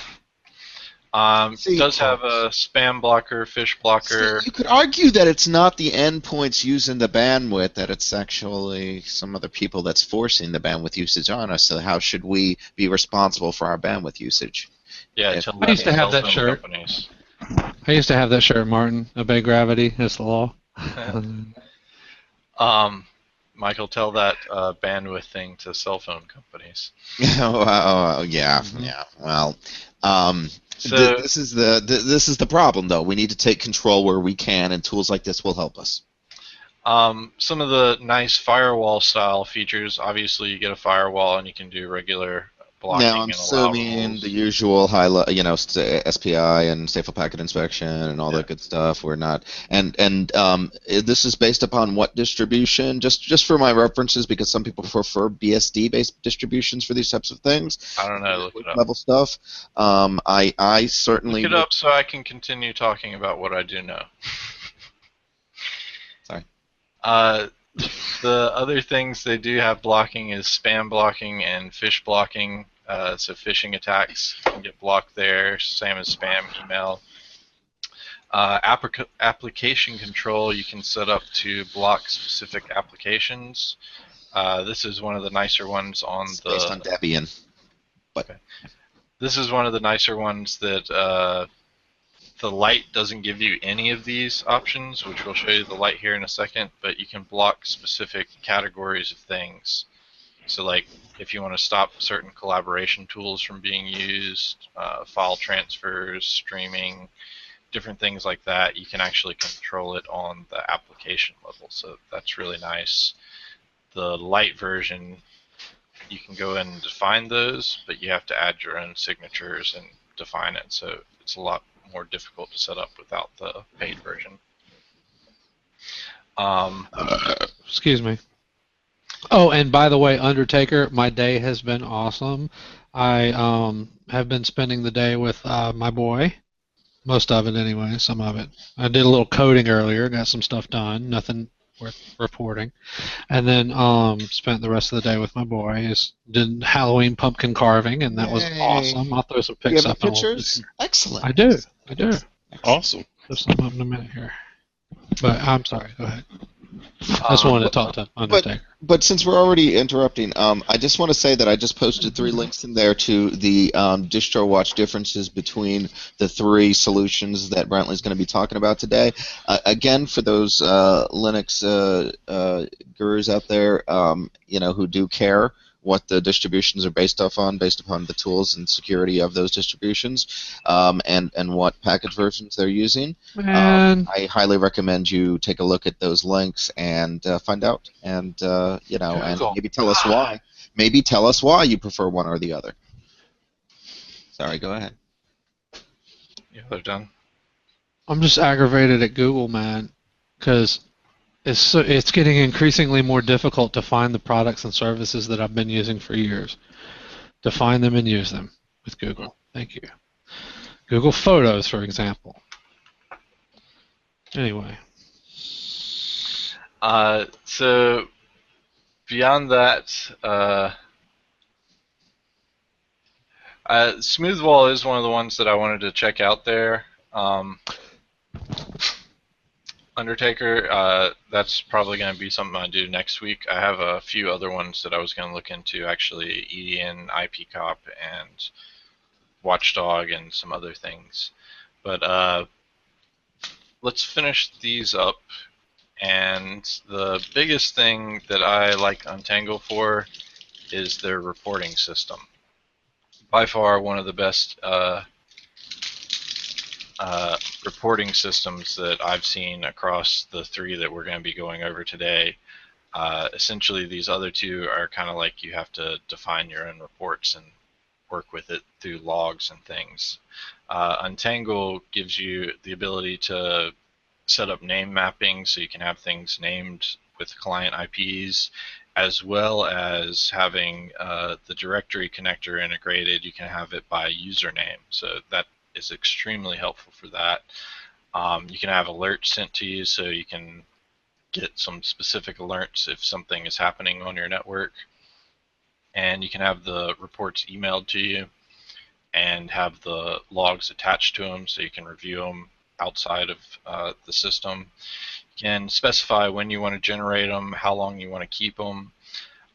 It does have a spam blocker, fish blocker. See, you could argue that it's not the endpoints using the bandwidth, that it's actually some other people that's forcing the bandwidth usage on us. So how should we be responsible for our bandwidth usage? Yeah, I used to have that shirt. Companies. I used to have that shirt, Martin. Obey gravity is the law. Michael, tell that bandwidth thing to cell phone companies. Yeah. Well, this is the problem, though. We need to take control where we can, and tools like this will help us. Some of the nice firewall style features. Obviously, you get a firewall, and you can do regular blocking. Now, I'm assuming the usual SPI and stateful packet inspection and all that good stuff. We're not, and this is based upon what distribution? Just for my references, because some people prefer BSD-based distributions for these types of things. I don't know. Look it up. Level stuff. I certainly look it up so I can continue talking about what I do know. Sorry. The other things they do have blocking is spam blocking and phish blocking. So phishing attacks can get blocked there, same as spam email. Application control you can set up to block specific applications. This is one of the nicer ones on it's based on Debian. But okay. This is one of the nicer ones that the light doesn't give you any of these options, which we'll show you the light here in a second, but you can block specific categories of things. So like if you want to stop certain collaboration tools from being used, file transfers, streaming, different things like that, you can actually control it on the application level. So that's really nice. The light version, you can go in and define those, but you have to add your own signatures and define it. So it's a lot more difficult to set up without the paid version. Excuse me. Oh, and by the way, Undertaker, my day has been awesome. I have been spending the day with my boy. Most of it anyway, some of it. I did a little coding earlier, got some stuff done, nothing worth reporting. And then spent the rest of the day with my boy. He did Halloween pumpkin carving, and that was awesome. I'll throw some pics up. Pictures? Excellent. I do. Awesome. Throw some up in a minute here. But I'm sorry, go ahead. I just wanted to talk to Undertaker. But since we're already interrupting, I just want to say that I just posted 3 links in there to the DistroWatch differences between the 3 solutions that Brantley's going to be talking about today. Again, for those Linux gurus out there, who do care what the distributions are based upon the tools and security of those distributions, and what package versions they're using. I highly recommend you take a look at those links and find out, and and maybe tell us why. Maybe tell us why you prefer one or the other. Sorry, go ahead. Yeah, they're done. I'm just aggravated at Google, man, because it's getting increasingly more difficult to find the products and services that I've been using for years. To find them and use them with Google. Thank you. Google Photos, for example. Anyway. So beyond that, SmoothWall is one of the ones that I wanted to check out there. Undertaker, that's probably going to be something I do next week. I have a few other ones that I was going to look into, actually, Endian, IPCop, and Watchdog, and some other things. But let's finish these up. And the biggest thing that I like Untangle for is their reporting system. By far one of the best reporting systems that I've seen across the 3 that we're going to be going over today. Essentially, these other 2 are kind of like you have to define your own reports and work with it through logs and things. Untangle gives you the ability to set up name mapping, so you can have things named with client IPs, as well as having the directory connector integrated. You can have it by username, so that is extremely helpful for that. You can have alerts sent to you, so you can get some specific alerts if something is happening on your network. And you can have the reports emailed to you and have the logs attached to them, so you can review them outside of the system. You can specify when you want to generate them, how long you want to keep them.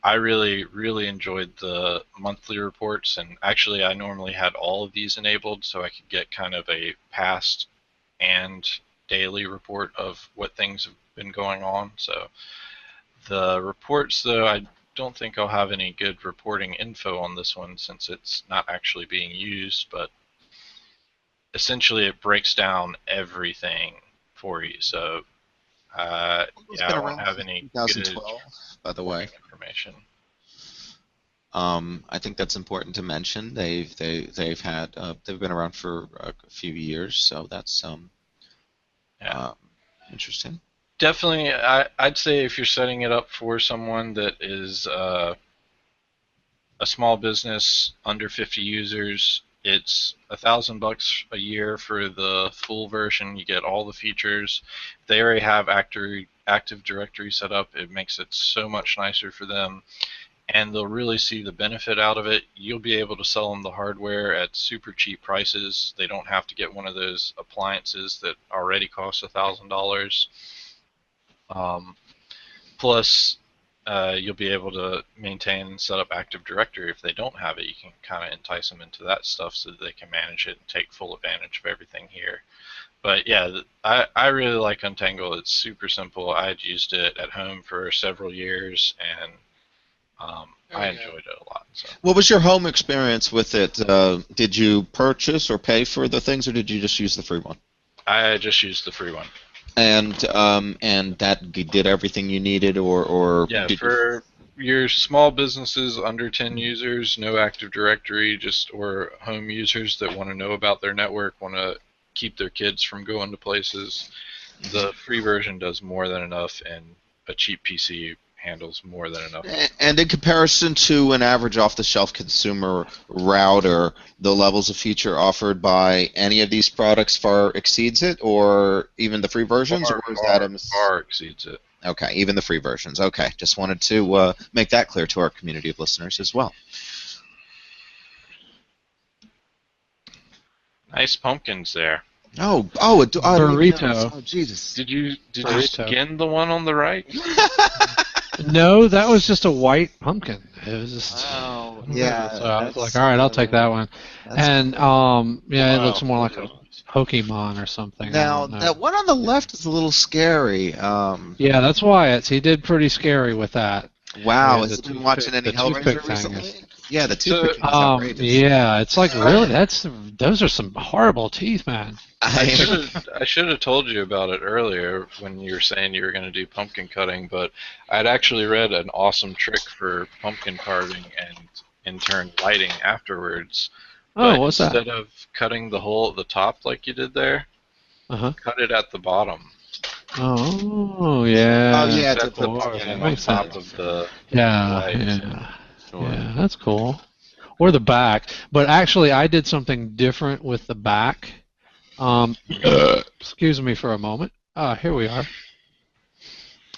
I really enjoyed the monthly reports, and actually I normally had all of these enabled so I could get kind of a past and daily report of what things have been going on. So the reports, though, I don't think I'll have any good reporting info on this one since it's not actually being used, but essentially it breaks down everything for you. So yeah, I won't have any good, by the way, information. I think that's important to mention. They've been around for a few years, so that's interesting. Definitely, I'd say if you're setting it up for someone that is a small business under 50 users, It's $1,000 a year for the full version. You get all the features. They already have Active Directory set up. It makes it so much nicer for them, and they'll really see the benefit out of it. You'll be able to sell them the hardware at super cheap prices. They don't have to get one of those appliances that already cost $1,000. Plus, you'll be able to maintain and set up Active Directory. If they don't have it, you can kind of entice them into that stuff so that they can manage it and take full advantage of everything here. But yeah, I really like Untangle. It's super simple. I'd used it at home for several years, and I enjoyed it a lot. So. What was your home experience with it? Did you purchase or pay for the things, or did you just use the free one? I just used the free one. And that did everything you needed, or yeah, did for your small businesses under 10 users, no Active Directory, or home users that want to know about their network, want to keep their kids from going to places, the free version does more than enough, and a cheap PC handles more than enough. And in comparison to an average off-the-shelf consumer router, the levels of feature offered by any of these products far exceeds it, or even the free versions, or is that far exceeds it? Okay, even the free versions. Okay, just wanted to make that clear to our community of listeners as well. Nice pumpkins there. Burrito. Oh, Jesus. Did you skin the one on the right? No, that was just a white pumpkin. It was just. Oh, yeah. So I was like, all right, I'll take that one. And yeah, it looks more like a Pokemon or something. Now that one on the left is a little scary. Yeah, that's Wyatt's. He did pretty scary with that. Wow, has he been watching any Hellraiser recently? Yeah, the toothpick thing is outrageous. Yeah, it's like really those are some horrible teeth, man. I should have told you about it earlier when you were saying you were going to do pumpkin cutting, but I'd actually read an awesome trick for pumpkin carving and in turn lighting afterwards. Oh, what's that? Instead of cutting the hole at the top like you did there, cut it at the bottom. Oh yeah. Oh yeah, to put pumpkin on top of the light. Yeah, that's cool. Or the back. But actually, I did something different with the back. Excuse me for a moment. Here we are.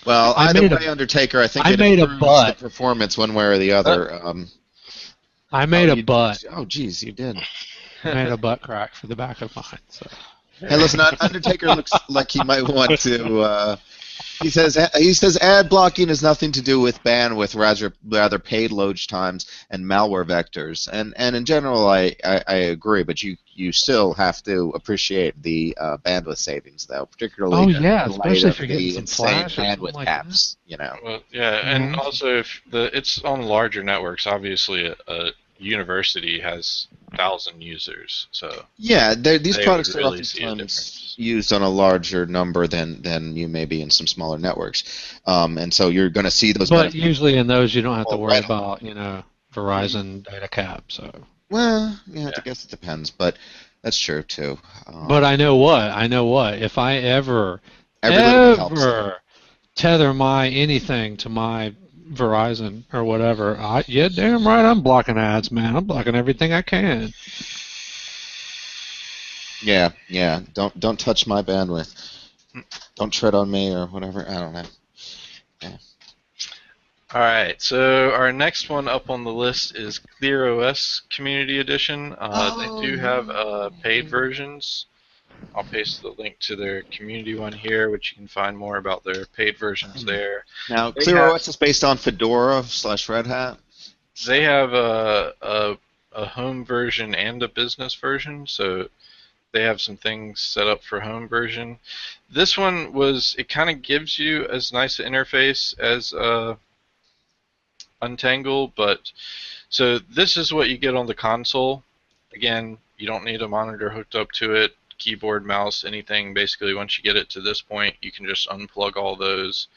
Well, either way, Undertaker, I think I made a butt. The performance one way or the other. I made a butt. Oh, geez, you did. I made a butt crack for the back of mine. So. Hey, listen, Undertaker looks like he might want to. He says ad blocking has nothing to do with bandwidth, rather payload times and malware vectors. And in general, I agree, but you still have to appreciate the bandwidth savings, though, particularly especially if you're getting the insane bandwidth like caps. You know. Well, yeah, and also if it's on larger networks, obviously a university has 1,000 users, so yeah, these products are really oftentimes used on a larger number than you may be in some smaller networks, and so you're going to see those. But usually in those you don't have to worry about Verizon data cap. So well, yeah, I guess it depends, but that's true too. But I know what if I ever tether my anything to my Verizon or whatever, yeah, damn right, I'm blocking ads, man. I'm blocking everything I can. Yeah. Don't touch my bandwidth. Don't tread on me or whatever. I don't know. Yeah. All right. So our next one up on the list is ClearOS Community Edition. They do have paid versions. I'll paste the link to their community one here, which you can find more about their paid versions there. Now, ClearOS is based on Fedora / Red Hat. They have a home version and a business version, so they have some things set up for home version. This one it kind of gives you as nice an interface as Untangle, but so this is what you get on the console. Again, you don't need a monitor hooked up to it. Keyboard, mouse, anything. Basically, once you get it to this point, you can just unplug all those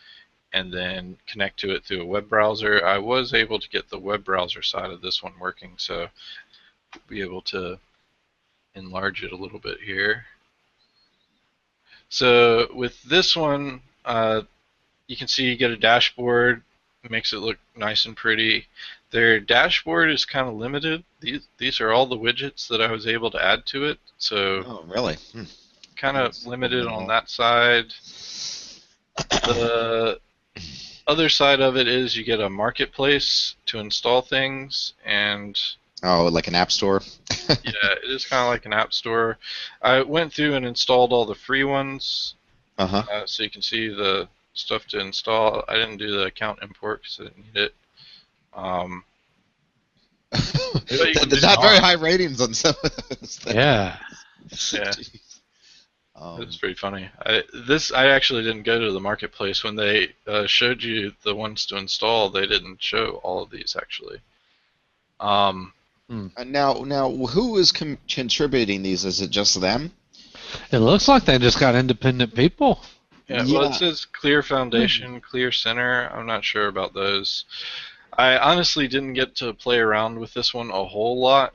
and then connect to it through a web browser. I was able to get the web browser side of this one working, so I'll be able to enlarge it a little bit here. So with this one, you can see you get a dashboard. It makes it look nice and pretty. Their dashboard is kind of limited. These are all the widgets that I was able to add to it, so Oh, really? kind of limited on that side. The other side of it is you get a marketplace to install things, and oh, like an app store? yeah, it is kind of like an app store. I went through and installed all the free ones, so you can see the stuff to install. I didn't do the account import because I didn't need it. There's not very high ratings on some of those things. Yeah. Yeah. It's pretty funny. I actually didn't go to the marketplace when they showed you the ones to install. They didn't show all of these actually. Now, who is contributing these? Is it just them? It looks like they just got independent people. Yeah. Well, it says Clear Foundation, Clear Center. I'm not sure about those. I honestly didn't get to play around with this one a whole lot.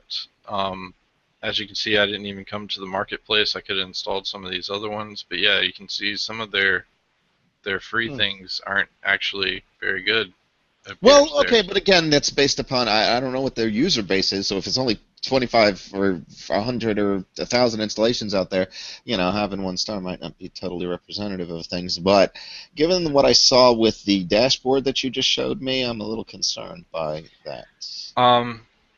As you can see, I didn't even come to the marketplace. I could have installed some of these other ones, but yeah, you can see some of their free things aren't actually very good. Well, okay, but again, that's based upon I don't know what their user base is. So if it's only 25 or 100 or 1,000 installations out there, having 1 star might not be totally representative of things. But given what I saw with the dashboard that you just showed me, I'm a little concerned by that.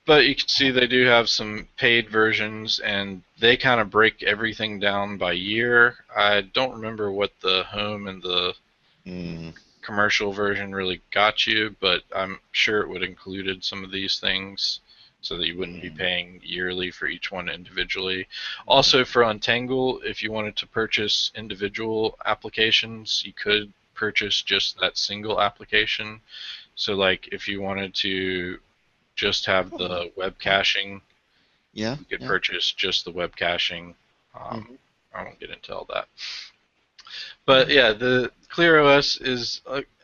But you can see they do have some paid versions, and they kind of break everything down by year. I don't remember what the home and the commercial version really got you, but I'm sure it would have included some of these things so that you wouldn't be paying yearly for each one individually. Also, for Untangle, if you wanted to purchase individual applications, you could purchase just that single application. So, like, if you wanted to just have the web caching, you could purchase just the web caching. I won't get into all that. But yeah, the ClearOS is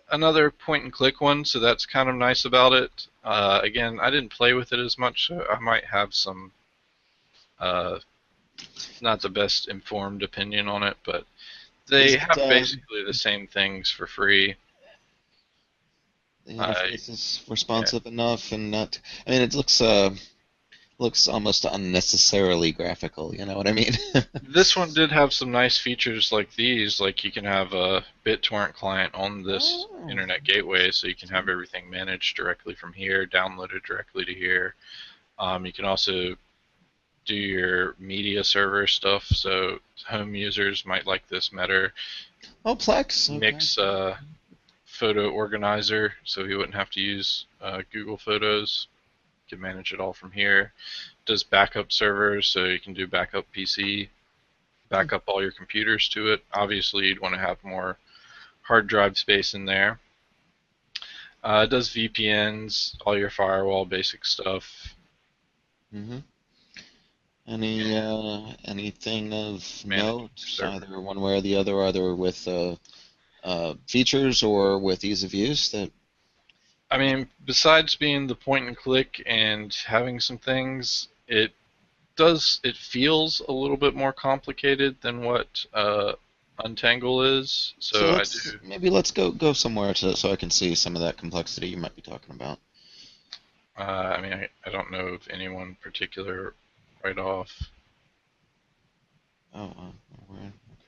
another point-and-click one, so that's kind of nice about it. Again, I didn't play with it as much, so I might have some not the best informed opinion on it, but they have basically the same things for free. The interface is responsive enough, and not. I mean, it looks almost unnecessarily graphical. You know what I mean? This one did have some nice features like these. Like you can have a BitTorrent client on this internet gateway, so you can have everything managed directly from here, downloaded directly to here. You can also do your media server stuff, so home users might like this better. Oh, Plex. Mix photo organizer, so you wouldn't have to use Google Photos. You can manage it all from here. Does backup servers, so you can do backup PC, backup all your computers to it. Obviously, you'd want to have more hard drive space in there. It does VPNs, all your firewall basic stuff. Anything of note, either one way or the other, either with features or with ease of use that? I mean, besides being the point and click and having some things, it feels a little bit more complicated than what Untangle is. So maybe let's go somewhere so I can see some of that complexity you might be talking about. I mean, I don't know of anyone particular right off. Oh,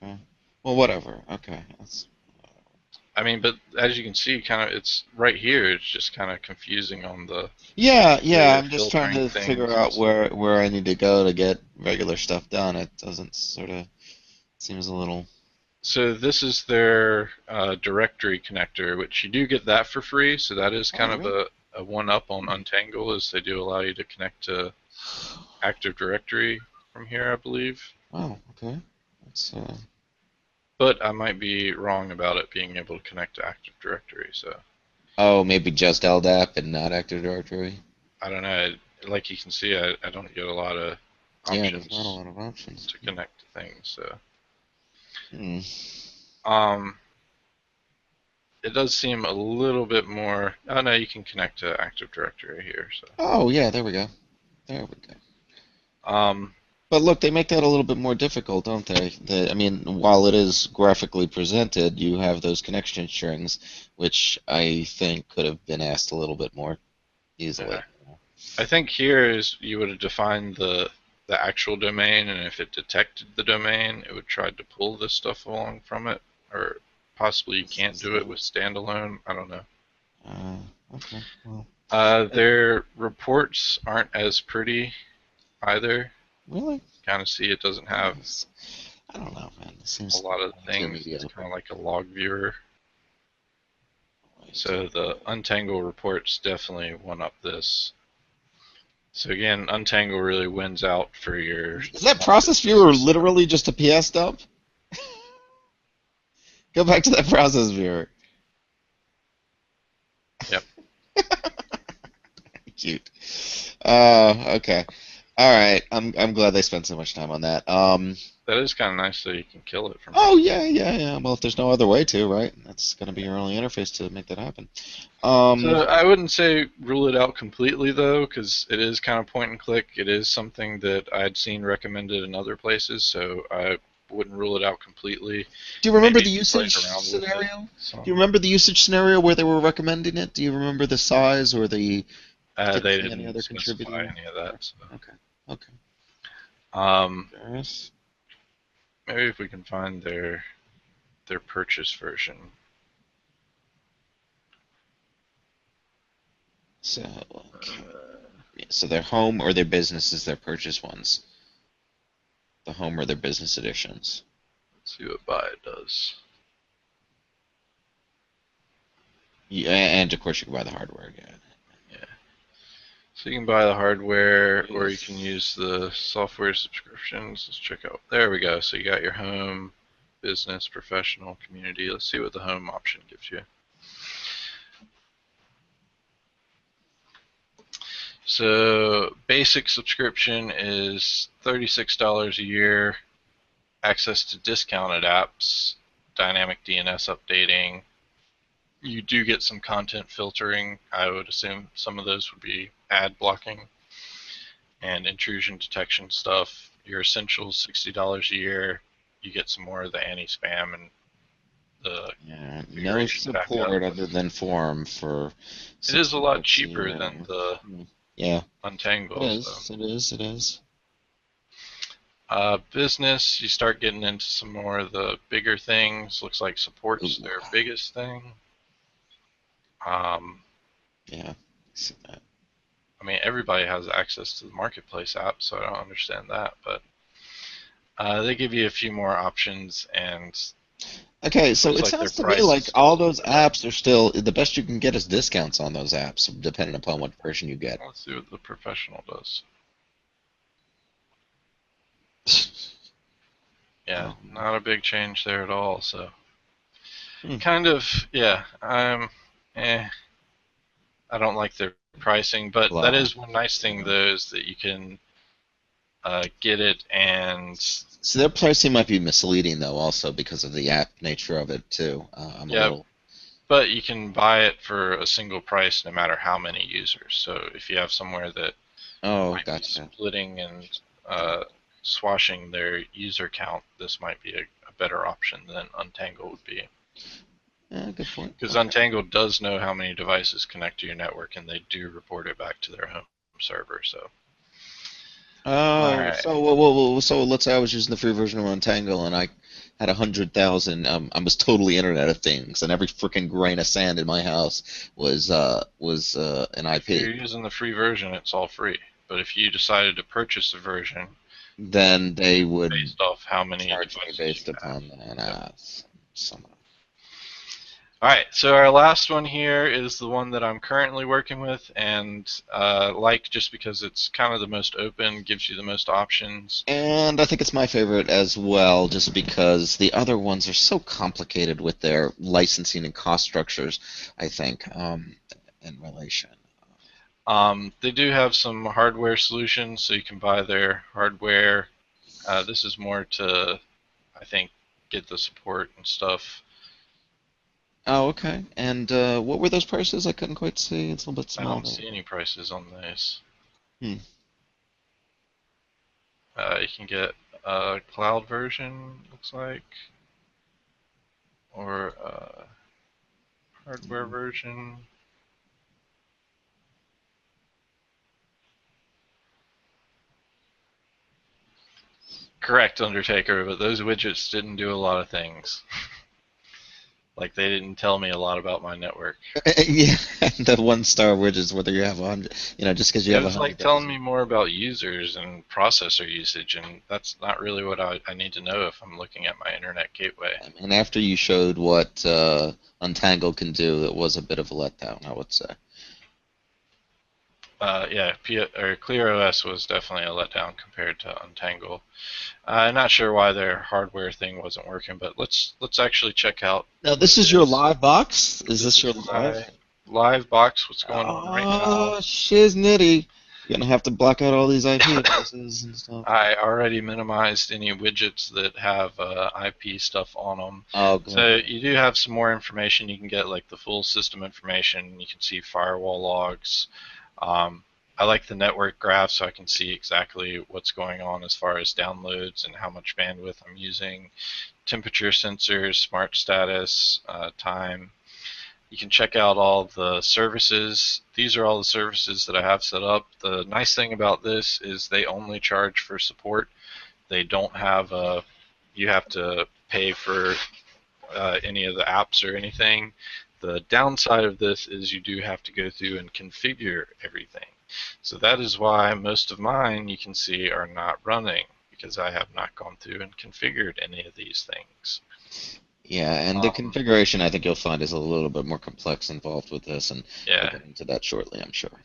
okay. Well, whatever. Okay. I mean, but as you can see, it's right here. It's just kind of confusing on the. Yeah. I'm just trying to figure out where I need to go to get regular stuff done. It doesn't seems a little. So this is their directory connector, which you do get that for free. So that is kind of a one-up on Untangle, is they do allow you to connect to Active Directory from here, I believe. Oh, okay. That's. But I might be wrong about it being able to connect to Active Directory, so. Oh, maybe just LDAP and not Active Directory? I don't know. Like you can see, I don't get a lot of options. Yeah, there's not a lot of options to connect to things, so. It does seem a little bit more. Oh no, you can connect to Active Directory here. So. Oh yeah, there we go. But look, they make that a little bit more difficult, don't they? I mean, while it is graphically presented, you have those connection strings, which I think could have been asked a little bit more. easily. Yeah. I think here is you would have defined the actual domain, and if it detected the domain, it would try to pull this stuff along from it, or possibly you can't do it with standalone. I don't know. Okay. Well. Their reports aren't as pretty either. Really? Kind of see it doesn't have I don't know, man. It seems a lot of things. It's kind of like a log viewer. So the Untangle reports definitely one up this. So again, Untangle really wins out for your... Is that process viewer literally just a PS dump? Go back to that process viewer. Yep. Cute. Okay. All right. I'm glad they spent so much time on that. That is kind of nice so you can kill it from... Oh, yeah. Well, if there's no other way to, right? That's going to be your only interface to make that happen. So I wouldn't say rule it out completely, though, because it is kind of point and click. It is something that I'd seen recommended in other places, so I wouldn't rule it out completely. Do you remember the usage scenario? Do you remember the usage scenario where they were recommending it? Do you remember the size or the... they didn't specify any of that. So. Okay. Maybe if we can find their purchase version. So, so their home or their business is their purchase ones. The home or their business editions. Let's see what buy it does. Yeah, and of course you can buy the hardware again. Yeah. So you can buy the hardware, or you can use the software subscriptions. Let's check out. There we go. So you got your home, business, professional, community. Let's see what the home option gives you. So basic subscription is $36 a year, access to discounted apps, dynamic DNS updating. You do get some content filtering. I would assume some of those would be ad blocking and intrusion detection stuff. Your essentials, $60 a year. You get some more of the anti-spam and the no support other than form for. It is a lot cheaper than the Untangle. It is. Business, you start getting into some more of the bigger things. Looks like support's their biggest thing. Yeah, I see that. I mean, everybody has access to the Marketplace app, so I don't understand that. But they give you a few more options, and okay, so it sounds to me like all those apps are still the best you can get is discounts on those apps, depending upon what version you get. Let's see what the professional does. Yeah, not a big change there at all. So, kind of, yeah. I don't like their pricing, but that is one nice thing though, is that you can get it and. So their pricing might be misleading though, also because of the app nature of it too. But you can be it for a single price no matter how many users. So if you have somewhere that might be splitting and swashing their user count, this might be a better option than Untangle would be. Yeah, good point. Because Untangle does know how many devices connect to your network, and they do report it back to their home server. So. Right. So let's say I was using the free version of Untangle, and I had 100,000. I was totally Internet of Things, and every freaking grain of sand in my house was an IP. If you're using the free version, it's all free. But if you decided to purchase the version, then they would based off how many charge me based upon that. Alright, so our last one here is the one that I'm currently working with, and just because it's kind of the most open, gives you the most options. And I think it's my favorite as well, just because the other ones are so complicated with their licensing and cost structures, I think, in relation. They do have some hardware solutions, so you can buy their hardware. This is more to, I think, get the support and stuff. Oh, okay. And what were those prices? I couldn't quite see. It's a little bit small. I don't see any prices on these. You can get a cloud version, looks like, or a hardware version. Correct, Undertaker, but those widgets didn't do a lot of things. Like, they didn't tell me a lot about my network. Yeah, the one-star widgets, whether you have 100, just because you have 100. It was like telling me more about users and processor usage, and that's not really what I need to know if I'm looking at my internet gateway. And after you showed what Untangle can do, it was a bit of a letdown, I would say. Yeah, ClearOS was definitely a letdown compared to Untangle. I'm not sure why their hardware thing wasn't working, but let's actually check out. Now, this is your live box? Is this your live box? What's going on right now? Oh, shiznitty. You're going to have to block out all these IP addresses and stuff. I already minimized any widgets that have IP stuff on them. Oh, good. So you do have some more information. You can get like the full system information. You can see firewall logs. I like the network graph so I can see exactly what's going on as far as downloads and how much bandwidth I'm using, temperature sensors, smart status, time. You can check out all the services. These are all the services that I have set up. The nice thing about this is they only charge for support. They don't have you have to pay for any of the apps or anything. The downside of this is you do have to go through and configure everything. So that is why most of mine, you can see, are not running, because I have not gone through and configured any of these things. Yeah, and the configuration, I think you'll find, is a little bit more complex involved with this, and we'll get into that shortly, I'm sure.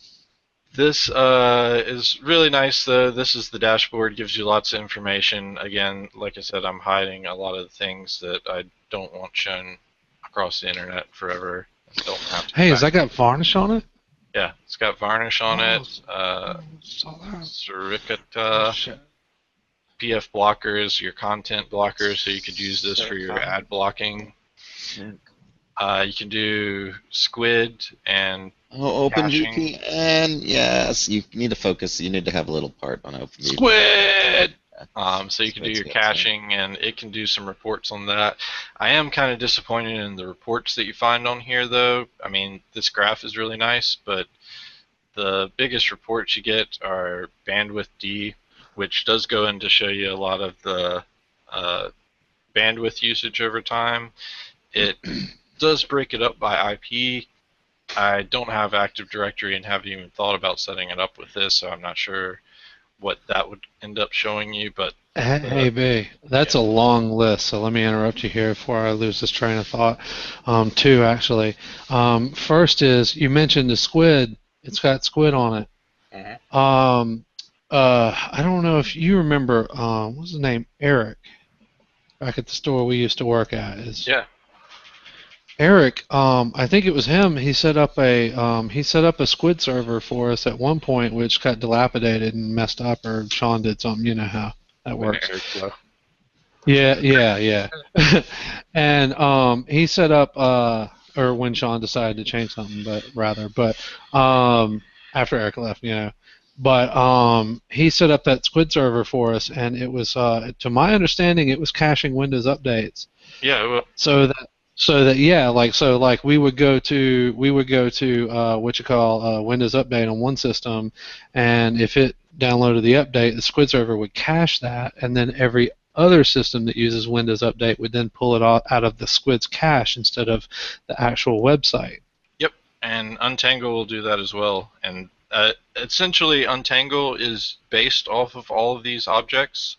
This is really nice, though. This is the dashboard, gives you lots of information. Again, like I said, I'm hiding a lot of the things that I don't want shown across the internet forever. Don't have to. Hey, has that got varnish on it? Yeah, it's got varnish on it. Suricata. PF blockers, your content blockers, so you could use this for your ad blocking. You can do squid and OpenVPN, yes. You need to focus. You need to have a little part on OpenVPN. Squid! So you can do your caching, and it can do some reports on that. I am kind of disappointed in the reports that you find on here, though. I mean, this graph is really nice, but the biggest reports you get are bandwidth D, which does go in to show you a lot of the bandwidth usage over time. It does break it up by IP. I don't have Active Directory and haven't even thought about setting it up with this, so I'm not sure what that would end up showing you. But hey, B, that's a long list, so let me interrupt you here before I lose this train of thought. Two, actually. First is, you mentioned the squid. It's got squid on it. I don't know if you remember, what's his name? Eric, back at the store we used to work at. Yeah. Eric, I think it was him. He set up a squid server for us at one point, which got dilapidated and messed up, or Sean did something. You know how that works. Yeah. And he set up, or when Sean decided to change something, but after Eric left, But he set up that squid server for us, and it was, to my understanding, it was caching Windows updates. Yeah. Well, we would go to Windows Update on one system, and if it downloaded the update, the squid server would cache that, and then every other system that uses Windows Update would then pull it out of the squid's cache instead of the actual website. Yep, and Untangle will do that as well. And essentially, Untangle is based off of all of these objects.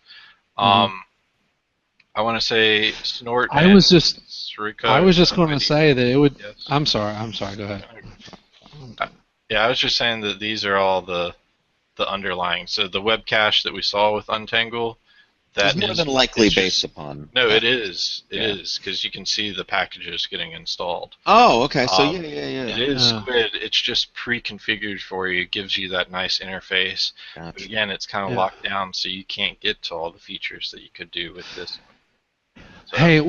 I want to say Snort. I was just going to say that it would. Yes. I'm sorry. Go ahead. Yeah, I was just saying that these are all the underlying. So the web cache that we saw with Untangle, that is more than likely based upon. No, it is. It is, because you can see the packages getting installed. Oh, okay. So yeah. It is Squid. It's just pre-configured for you. It gives you that nice interface. Gotcha. But again, it's kind of locked down, so you can't get to all the features that you could do with this. So. Hey, I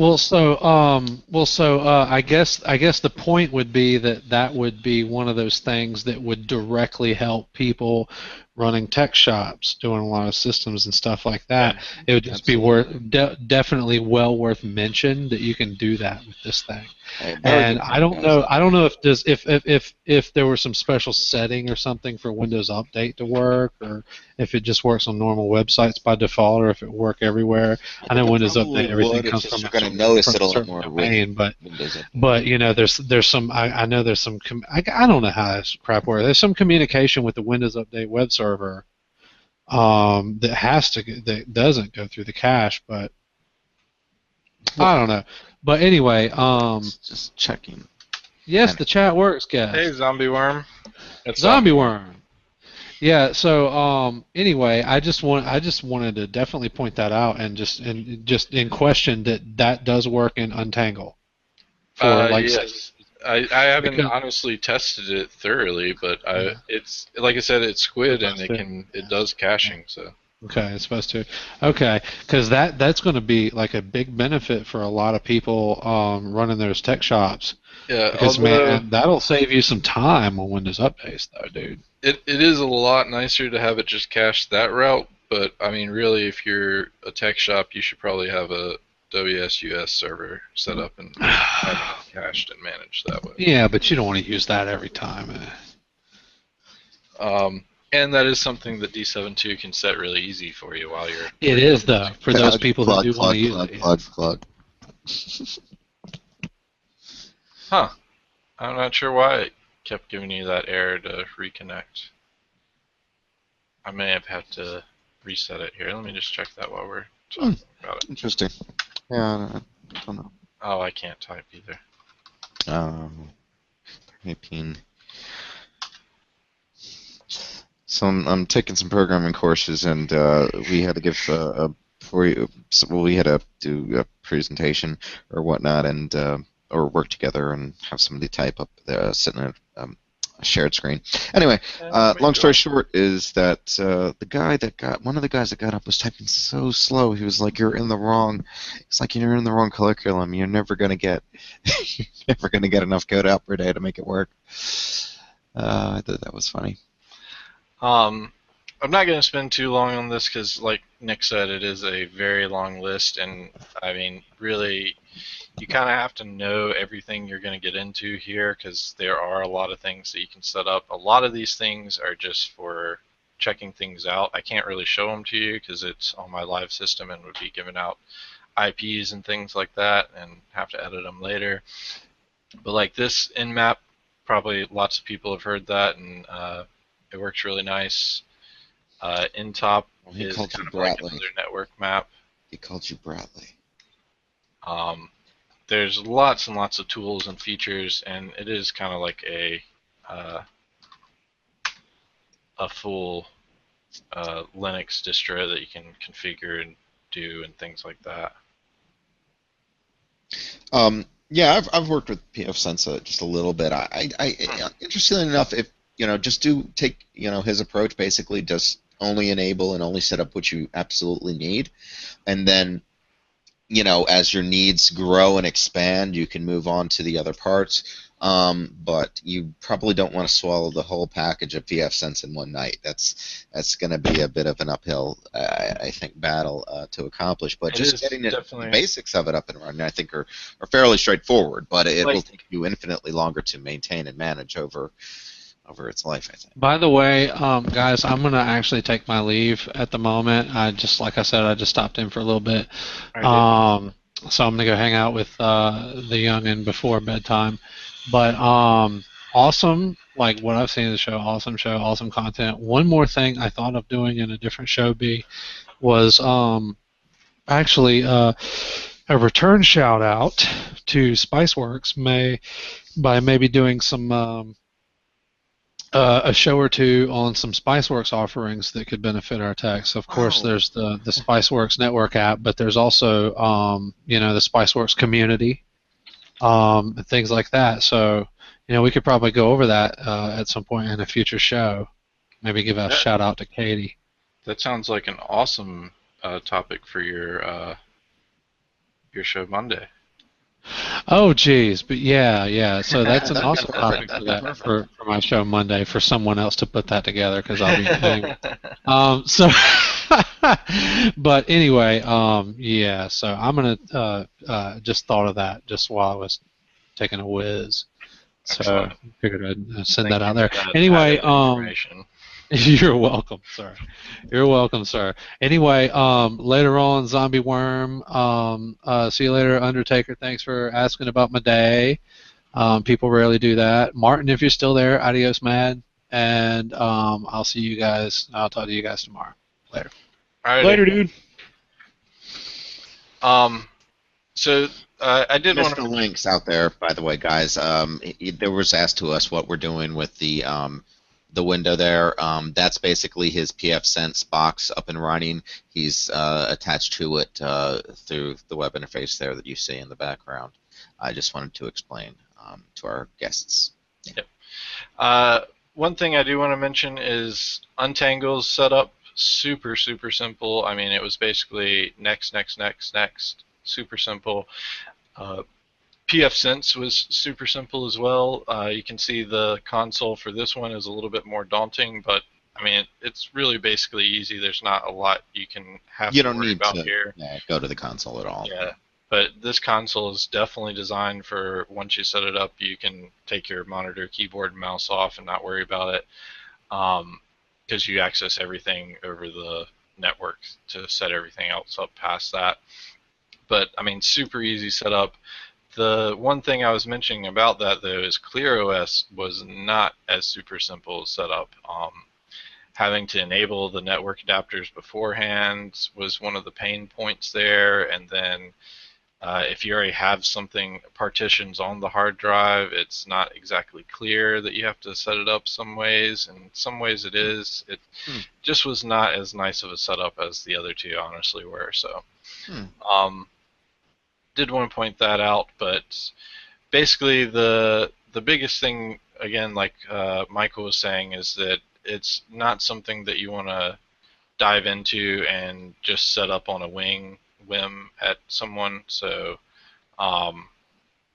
guess the point would be that would be one of those things that would directly help people running tech shops, doing a lot of systems and stuff like that, Yeah, it would just absolutely. be definitely well worth mention that you can do that with this thing. Hey, very And good point, guys. I don't know if there was some special setting or something for Windows Update to work, or if it just works on normal websites by default, or if it work everywhere. I I know think it Windows probably Update, everything would. It's comes just from you're a going to certain, notice from it a a lot certain more with domain, Windows Update. but you know, there's some I know there's some I don't know how this crap works. There's some communication with the Windows Update web server that doesn't go through the cache, but I don't know. But anyway, just checking. yes, the chat works, guys. Hey, Zombie Worm. It's Zombie Worm. Yeah. So anyway, I just wanted to definitely point that out, and just in question that does work in Untangle. For yes. I haven't because, honestly tested it thoroughly, but it's like I said, it's Squid and it does caching. So okay, it's supposed to. Okay, because that's going to be like a big benefit for a lot of people running those tech shops. yeah, Because man, that'll save you some time on Windows updates, though, dude. it is a lot nicer to have it just cache that route. But I mean, really, if you're a tech shop, you should probably have a WSUS server set up and have it cached and managed that way. Yeah, but you don't want to use that every time. And that is something that D72 can set really easy for you while you're. It is though, for those people that do want to use it. Plug. Huh. I'm not sure why it kept giving you that error to reconnect. I may have had to reset it here. Let me just check that while we're talking about it. Interesting. Yeah, I don't know. Oh, I can't type either. Typing. So I'm taking some programming courses, and we had to give we had to do a presentation or whatnot, and or work together and have somebody type up there, sitting at a shared screen. Anyway, long story short is that one of the guys that got up was typing so slow. He was like, "You're in the wrong." It's like you're in the wrong curriculum. You're never gonna get enough code out per day to make it work. I thought that was funny. I'm not going to spend too long on this because, like Nick said, it is a very long list, and I mean, really, you kind of have to know everything you're going to get into here because there are a lot of things that you can set up. A lot of these things are just for checking things out. I can't really show them to you because it's on my live system and would be giving out IPs and things like that and have to edit them later. But like this in-map, probably lots of people have heard that, and it works really nice. InTop is kind of like another network map. He called you Brantley. There's lots and lots of tools and features, and it is kind of like a full Linux distro that you can configure and do and things like that. Yeah, I've worked with pfSense just a little bit. I interestingly enough, if just take his approach, basically just only enable and only set up what you absolutely need, and then as your needs grow and expand, you can move on to the other parts. But you probably don't want to swallow the whole package of pfSense in one night. That's going to be a bit of an uphill, I think, battle to accomplish. But just getting the basics of it up and running, I think, are fairly straightforward. But it will take you infinitely longer to maintain and manage over its life, I think. By the way, guys, I'm going to actually take my leave at the moment. Like I said, I just stopped in for a little bit. So I'm going to go hang out with the youngin' before bedtime. But awesome, like what I've seen in the show, awesome content. One more thing I thought of doing in a different show was actually a return shout out to Spiceworks by maybe doing some a show or two on some Spiceworks offerings that could benefit our techs. Of course, there's the Spiceworks network app, but there's also the Spiceworks community, and things like that. So we could probably go over that at some point in a future show. Maybe give a shout out to Katie. That sounds like an awesome topic for your show Monday. Oh, geez, but yeah. So that's an awesome topic for that for my show Monday for someone else to put that together because I'll be anyway. So, but anyway, yeah. So I'm gonna just thought of that just while I was taking a whiz. So figured I'd send that out there. Anyway, you're welcome, sir. You're welcome, sir. Anyway, later on, Zombie Worm. See you later, Undertaker. Thanks for asking about my day. People rarely do that. Martin, if you're still there, adios, mad. And I'll see you guys. I'll talk to you guys tomorrow. Later. Alrighty. Later, dude. So I did want the links out there, by the way, guys. There was asked to us what we're doing with the window there. That's basically his pfSense box up and running. He's attached to it through the web interface there that you see in the background. I just wanted to explain to our guests. Yep. One thing I do want to mention is Untangle's setup. Super simple. I mean, it was basically next. Super simple. pfSense was super simple as well. You can see the console for this one is a little bit more daunting, but I mean, it's really basically easy. There's not a lot you can have to worry about here. Yeah, go to the console at all. Yeah, but this console is definitely designed for once you set it up, you can take your monitor, keyboard, and mouse off and not worry about it, because you access everything over the network to set everything else up past that. But I mean, super easy setup. The one thing I was mentioning about that, though, is ClearOS was not as super simple set up. Having to enable the network adapters beforehand was one of the pain points there, and then if you already have something, partitions on the hard drive, it's not exactly clear that you have to set it up some ways, and some ways it is. It just was not as nice of a setup as the other two honestly were, so did want to point that out. But basically the biggest thing, again, like Michael was saying, is that it's not something that you want to dive into and just set up on a whim at someone. So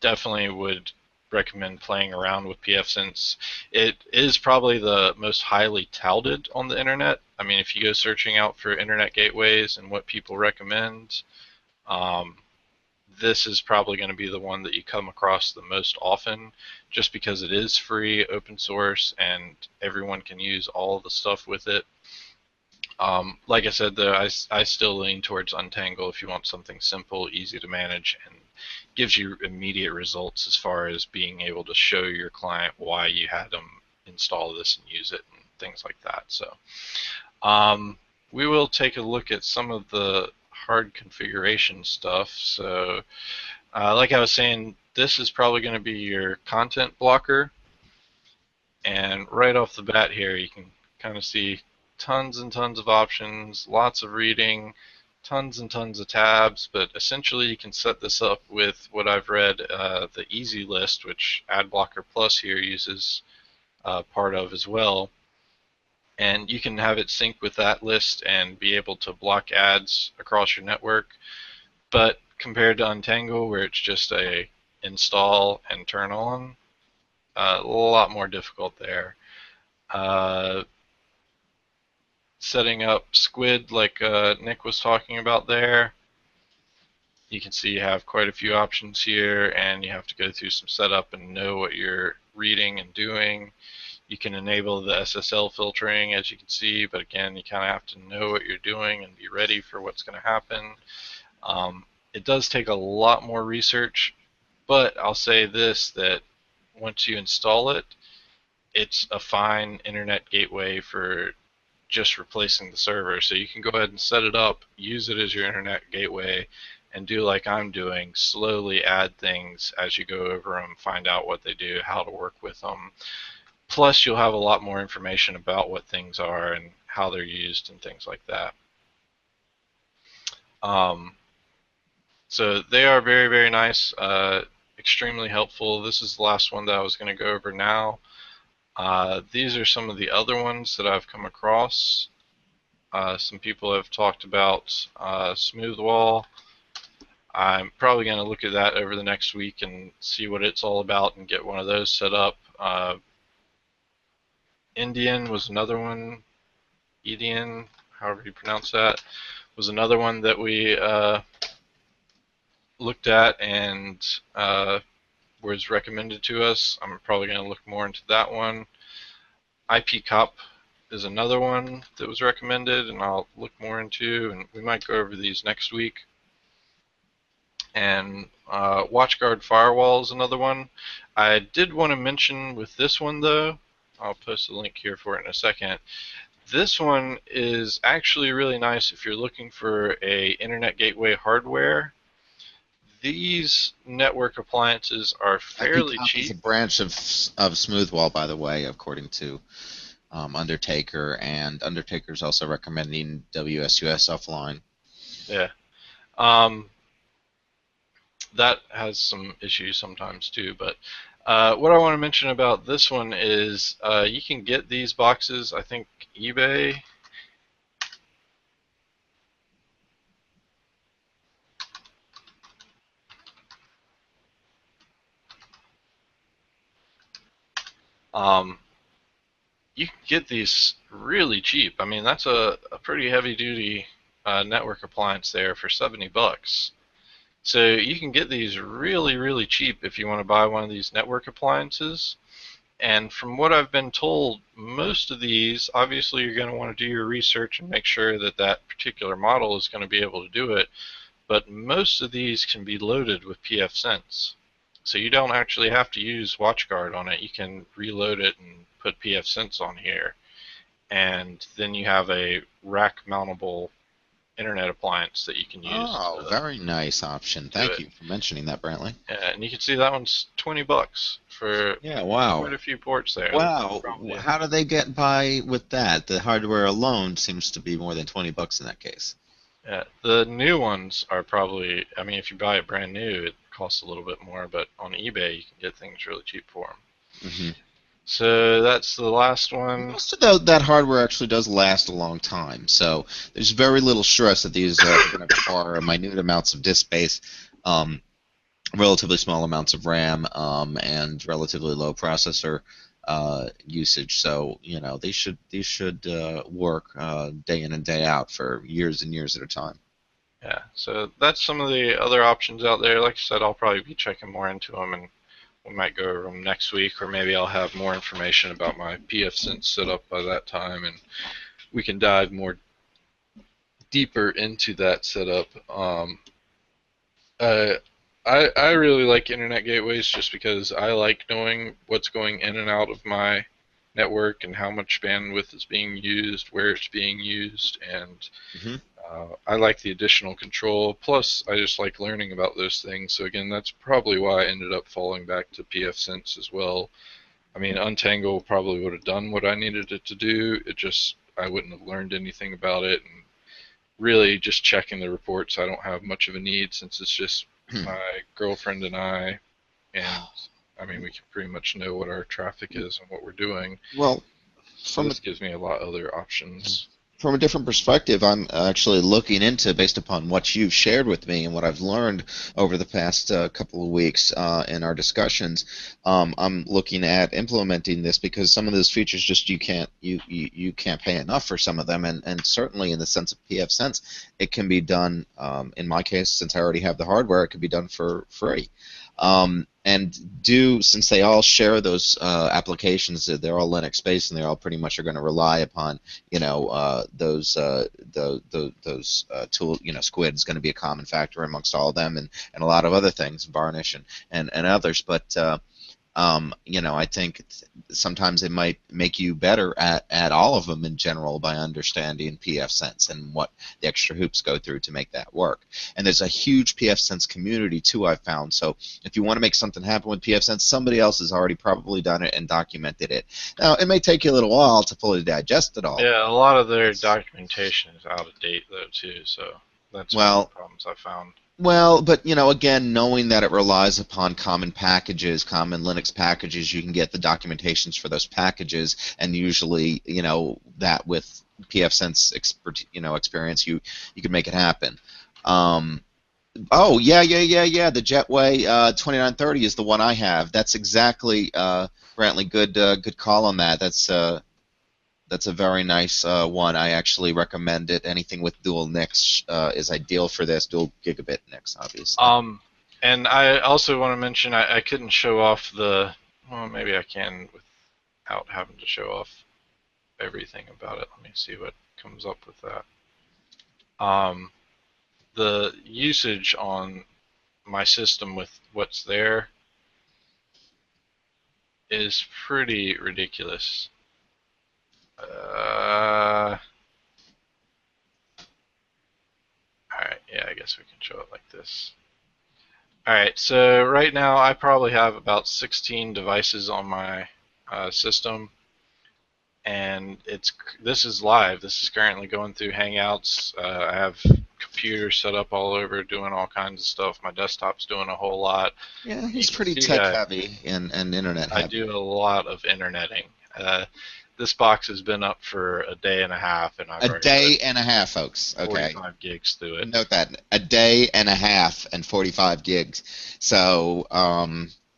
definitely would recommend playing around with pfSense. It is probably the most highly touted on the internet. I mean, if you go searching out for internet gateways and what people recommend, this is probably going to be the one that you come across the most often, just because it is free, open source, and everyone can use all the stuff with it. Like I said, though, I still lean towards Untangle if you want something simple, easy to manage, and gives you immediate results as far as being able to show your client why you had them install this and use it and things like that. So we will take a look at some of the hard configuration stuff. So like I was saying, this is probably going to be your content blocker, and right off the bat here you can kind of see tons and tons of options, lots of reading, tons and tons of tabs, but essentially you can set this up with what I've read, the easy list, which AdBlocker Plus here uses part of as well. And you can have it sync with that list and be able to block ads across your network. But compared to Untangle, where it's just a install and turn on, a lot more difficult there. Setting up Squid, like Nick was talking about there, you can see you have quite a few options here, and you have to go through some setup and know what you're reading and doing. You can enable the SSL filtering, as you can see, but again, you kind of have to know what you're doing and be ready for what's going to happen. It does take a lot more research, but I'll say this, that once you install it, it's a fine internet gateway for just replacing the server. So you can go ahead and set it up, use it as your internet gateway, and do like I'm doing, slowly add things as you go over them, find out what they do, how to work with them. Plus, you'll have a lot more information about what things are and how they're used and things like that. So they are very, very nice, extremely helpful. This is the last one that I was going to go over now. These are some of the other ones that I've come across. Some people have talked about SmoothWall. I'm probably going to look at that over the next week and see what it's all about and get one of those set up. Endian was another one. Endian, however you pronounce that, was another one that we looked at and was recommended to us. I'm probably going to look more into that one. IPCop is another one that was recommended, and I'll look more into, and we might go over these next week. And WatchGuard Firewall is another one. I did want to mention with this one, though, I'll post a link here for it in a second. This one is actually really nice if you're looking for a internet gateway hardware. These network appliances are fairly cheap. It's a branch of SmoothWall, by the way, according to Undertaker, and Undertaker's also recommending WSUS offline. Yeah. That has some issues sometimes too, but what I want to mention about this one is you can get these boxes, I think eBay. You can get these really cheap. I mean, that's a pretty heavy-duty network appliance there for $70. So you can get these really, really cheap if you want to buy one of these network appliances. And from what I've been told, most of these, obviously you're going to want to do your research and make sure that that particular model is going to be able to do it. But most of these can be loaded with pfSense. So you don't actually have to use WatchGuard on it. You can reload it and put pfSense on here. And then you have a rack mountable internet appliance that you can use. Oh, very nice option. Thank you for mentioning that, Brantley. Yeah, and you can see that one's $20 for quite a few ports there. Wow. How do they get by with that? The hardware alone seems to be more than $20 in that case. Yeah, the new ones are probably, I mean, if you buy it brand new, it costs a little bit more, but on eBay you can get things really cheap for them. Mm-hmm. So that's the last one. Most of that hardware actually does last a long time, so there's very little stress that these are going to require minute amounts of disk space, relatively small amounts of RAM, and relatively low processor usage. So these should work day in and day out for years and years at a time. Yeah, so that's some of the other options out there. Like I said, I'll probably be checking more into them, and we might go over them next week, or maybe I'll have more information about my pfSense setup by that time, and we can dive more deeper into that setup. I really like internet gateways just because I like knowing what's going in and out of my network and how much bandwidth is being used, where it's being used, and I like the additional control. Plus, I just like learning about those things. So again, that's probably why I ended up falling back to pfSense as well. I mean, Untangle probably would have done what I needed it to do. It just, I wouldn't have learned anything about it. And really, just checking the reports, I don't have much of a need since it's just my girlfriend and I. And I mean, we can pretty much know what our traffic is and what we're doing. Well, so this gives me a lot of other options. From a different perspective, I'm actually looking into, based upon what you've shared with me and what I've learned over the past couple of weeks in our discussions, I'm looking at implementing this because some of those features just you can't pay enough for some of them, and certainly in the sense of pfSense, it can be done. In my case, since I already have the hardware, it can be done for free. And since they all share those applications, they're all Linux-based, and they all pretty much are going to rely upon, those tools. Squid is going to be a common factor amongst all of them, and a lot of other things, Varnish and others. But I think sometimes it might make you better at all of them in general by understanding pfSense and what the extra hoops go through to make that work. And there's a huge pfSense community too, I've found. So if you want to make something happen with pfSense, somebody else has already probably done it and documented it. Now, it may take you a little while to fully digest it all. Yeah, a lot of their documentation is out of date though too, so that's one of the problems I found. Well, but again, knowing that it relies upon common packages, common Linux packages, you can get the documentations for those packages, and usually, that with pfSense experience, you can make it happen. Oh, yeah. The Jetway 2930 is the one I have. That's exactly, Brantley, good call on that. That's a very nice one. I actually recommend it. Anything with dual NICs is ideal for this. Dual gigabit NICs, obviously. And I also want to mention I couldn't show off the. Well, maybe I can without having to show off everything about it. Let me see what comes up with that. The usage on my system with what's there is pretty ridiculous. Alright, yeah, I guess we can show it like this. Alright, so right now I probably have about 16 devices on my system, and this is live. This is currently going through Hangouts. I have computers set up all over doing all kinds of stuff. My desktop's doing a whole lot. Yeah, he's pretty tech heavy and internet heavy. I do a lot of interneting. This box has been up for a day and a half, and I've a day and a half, folks. Okay, 45 gigs through it. Note that, a day and a half and 45 gigs. So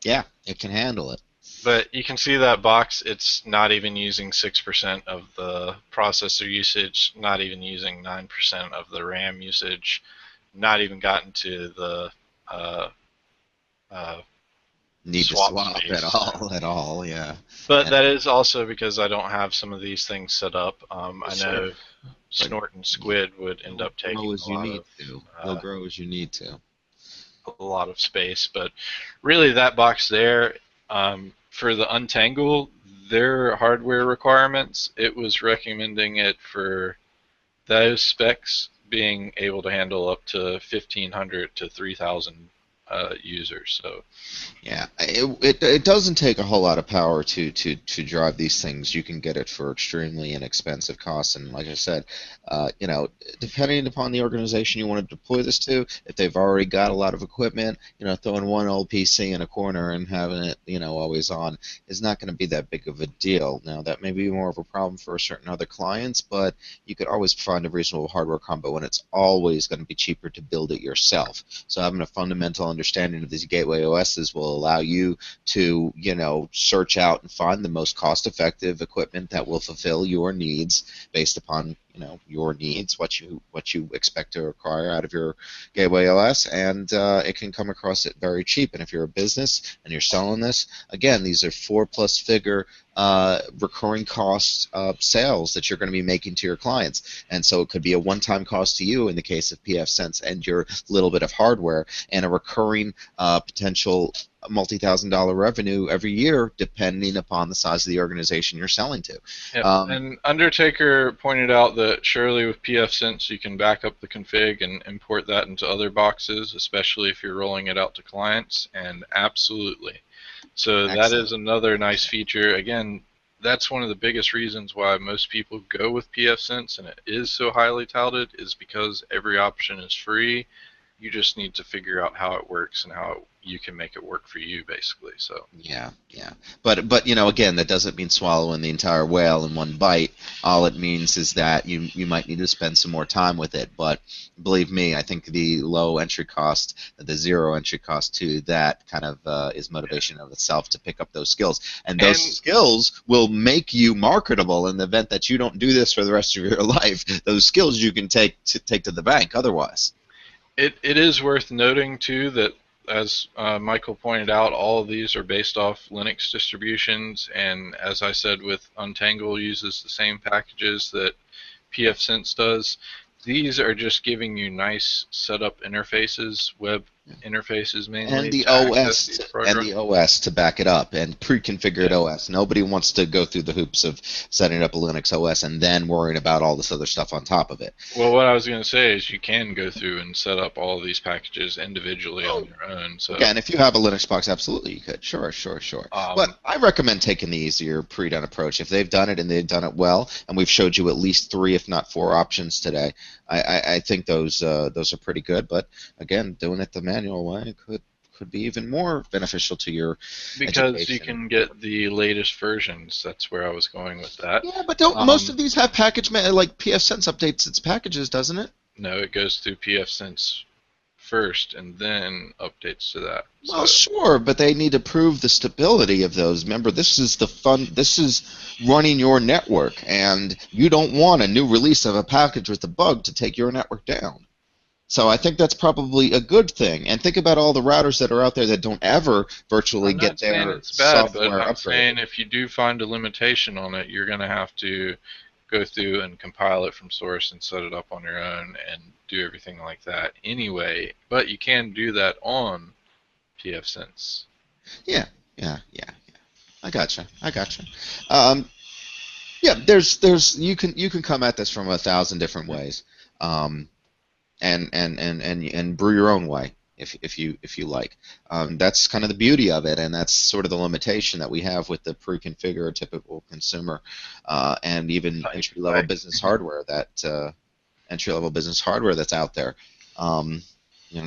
yeah, it can handle it. But you can see that box, it's not even using 6% of the processor usage, not even using 9% of the RAM usage, not even gotten to the need to swap at all, yeah. But that is also because I don't have some of these things set up. I know Snort and Squid would end up taking They'll grow as you need to. A lot of space, but really that box there, for the Untangle, their hardware requirements, it was recommending it for those specs being able to handle up to 1,500 to 3,000 users. So yeah, it doesn't take a whole lot of power to drive these things. You can get it for extremely inexpensive costs, and like I said, you know, depending upon the organization you want to deploy this to, if they've already got a lot of equipment, you know, throwing one old PC in a corner and having it, you know, always on is not going to be that big of a deal. Now that may be more of a problem for certain other clients, but you could always find a reasonable hardware combo, and it's always going to be cheaper to build it yourself. So having a fundamental understanding of these gateway OSs will allow you to, you know, search out and find the most cost-effective equipment that will fulfill your needs based upon, you know, your needs, what you expect to require out of your gateway OS, and it can come across it very cheap. And if you're a business and you're selling this, again, these are 4+ figure recurring cost sales that you're going to be making to your clients, and so it could be a one-time cost to you in the case of pfSense and your little bit of hardware, and a recurring potential multi-thousand-dollar revenue every year, depending upon the size of the organization you're selling to. Yep. And Undertaker pointed out that surely with pfSense you can back up the config and import that into other boxes, especially if you're rolling it out to clients, and absolutely. So Excellent. That is another nice feature. Again, that's one of the biggest reasons why most people go with pfSense, and it is so highly touted, is because every option is free. You just need to figure out how it works and how you can make it work for you, basically. So yeah. But you know, again, that doesn't mean swallowing the entire whale in one bite. All it means is that you might need to spend some more time with it. But believe me, I think the low entry cost, the zero entry cost to that kind of is motivation of itself to pick up those skills. And those skills will make you marketable in the event that you don't do this for the rest of your life. Those skills you can take to the bank otherwise. It is worth noting, too, that as Michael pointed out, all of these are based off Linux distributions, and as I said, with Untangle uses the same packages that pfSense does. These are just giving you nice setup interfaces, web interfaces mainly, and the OS to back it up, and pre-configured OS. Nobody wants to go through the hoops of setting up a Linux OS and then worrying about all this other stuff on top of it. Well, what I was going to say is you can go through and set up all of these packages individually on your own. So yeah, and if you have a Linux box, absolutely you could. Sure. But I recommend taking the easier pre-done approach. If they've done it and they've done it well, and we've showed you at least 3, if not 4 options today, I think those are pretty good. But again, doing it the manual way could be even more beneficial to your because education. You can get the latest versions. That's where I was going with that. Yeah, but don't most of these have package like pfSense updates its packages, doesn't it? No, it goes through pfSense first and then updates to that. Well, sure, but they need to prove the stability of those. Remember, this is running your network, and you don't want a new release of a package with a bug to take your network down. So I think that's probably a good thing. And think about all the routers that are out there that don't ever virtually get their it's bad, software but I'm upgraded. saying if you do find a limitation on it, you're going to have to go through and compile it from source and set it up on your own and do everything like that anyway. But you can do that on pfSense. Yeah. I gotcha. Yeah, there's you can come at this from 1,000 different ways. And brew your own way if you like. That's kind of the beauty of it, and that's sort of the limitation that we have with the pre-configured typical consumer and even entry-level business hardware that's out there.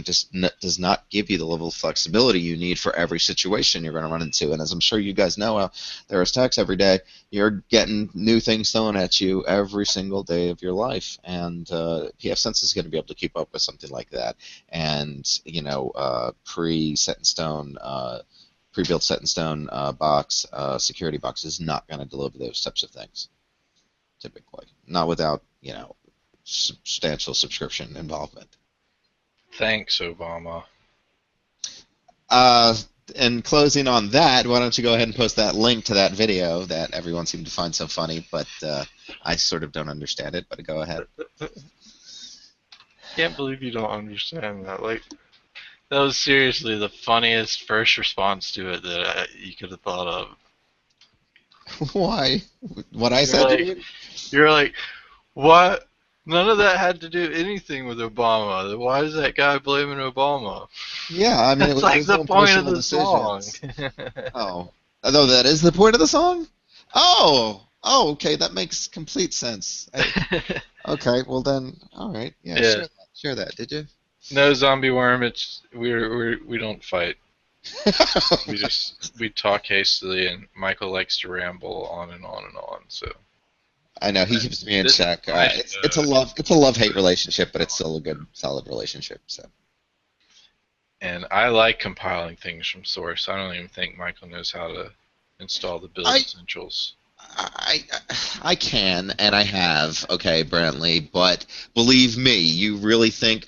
Just does not give you the level of flexibility you need for every situation you're going to run into. And as I'm sure you guys know, there is techs every day. You're getting new things thrown at you every single day of your life, and pfSense is going to be able to keep up with something like that. And pre-built set in stone box, security box is not going to deliver those types of things. Typically, not without substantial subscription involvement. Thanks, Obama. And closing on that, why don't you go ahead and post that link to that video that everyone seemed to find so funny, but I sort of don't understand it, but go ahead. Can't believe you don't understand that. Like, that was seriously the funniest first response to it that you could have thought of. Why? What I said? You're like, what? None of that had to do anything with Obama. Why is that guy blaming Obama? Yeah, I mean, it's like the point of the song. Oh, although that is the point of the song? Oh, okay, that makes complete sense. Okay, well then, all right, yeah. Share that. Did you? No, zombie worm. We don't fight. we talk hastily, and Michael likes to ramble on and on and on. So. I know he keeps me in check. It's a love-hate relationship, but it's still a good, solid relationship. So. And I like compiling things from source. I don't even think Michael knows how to install the build essentials. I can, and I have, okay, Brantley, but believe me, you really think,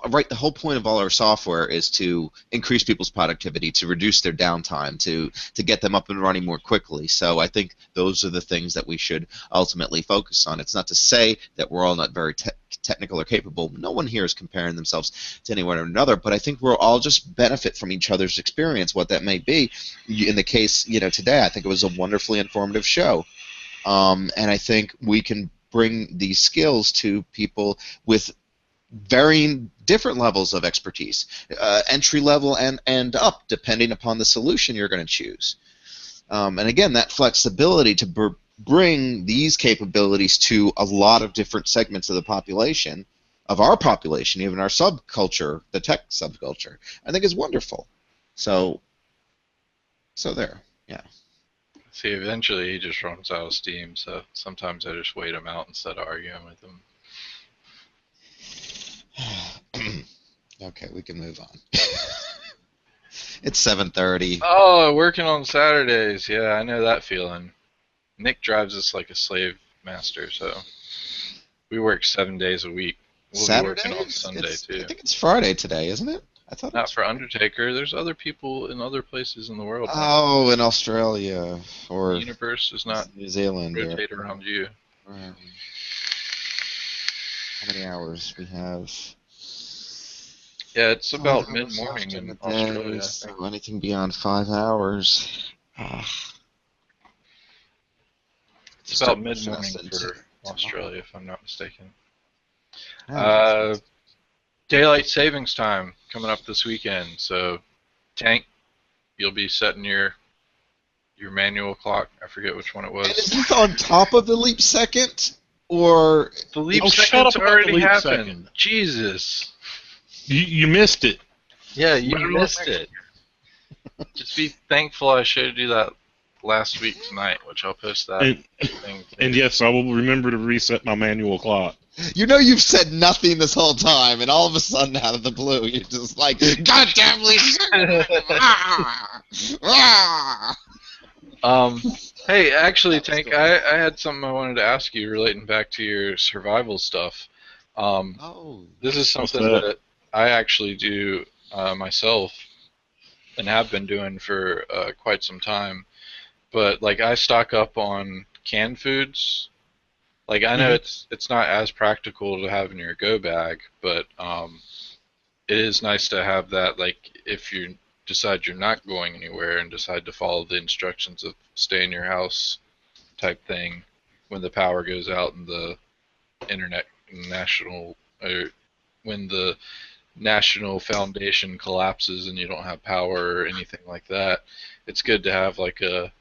right, the whole point of all our software is to increase people's productivity, to reduce their downtime, to get them up and running more quickly. So I think those are the things that we should ultimately focus on. It's not to say that we're all not very technical or capable. No one here is comparing themselves to anyone or another, but I think we'll all just benefit from each other's experience, what that may be. In the case, today, I think it was a wonderfully informative show. And I think we can bring these skills to people with varying different levels of expertise, entry level and up, depending upon the solution you're going to choose. And again, that flexibility to bring these capabilities to a lot of different segments of the population, of our population, even our subculture, the tech subculture, I think is wonderful. So there, yeah. See, eventually he just runs out of steam, so sometimes I just wait him out instead of arguing with him. Okay, we can move on. It's 7:30. Oh, working on Saturdays. Yeah, I know that feeling. Nick drives us like a slave master, so we work 7 days a week. We'll be working on Sunday, too. I think it's Friday today, isn't it? I thought not for Undertaker. There's other people in other places in the world. Oh, in Australia or the universe does not New Zealand rotate around you. How many hours we have? Yeah, it's about mid-morning in Australia. So anything beyond 5 hours. It's about mid-morning for Australia, if I'm not mistaken. Daylight savings time coming up this weekend, so Tank, you'll be setting your manual clock. I forget which one it was. And is this on top of the leap second, or the leap second's already happened? Jesus, you missed it. Yeah, you missed it. Just be thankful I showed you that last week tonight, which I'll post that thing. And yes, I will remember to reset my manual clock. You know you've said nothing this whole time, and all of a sudden, out of the blue, you're just like, "Goddamn Lisa!" Hey, actually, Tank, I had something I wanted to ask you relating back to your survival stuff. This is something that I actually do myself and have been doing for quite some time. But like, I stock up on canned foods. Like, I know it's not as practical to have in your go bag, but it is nice to have that. Like, if you decide you're not going anywhere and decide to follow the instructions of stay in your house type thing, when the power goes out and the internet national, or when the national foundation collapses and you don't have power or anything like that, it's good to have like a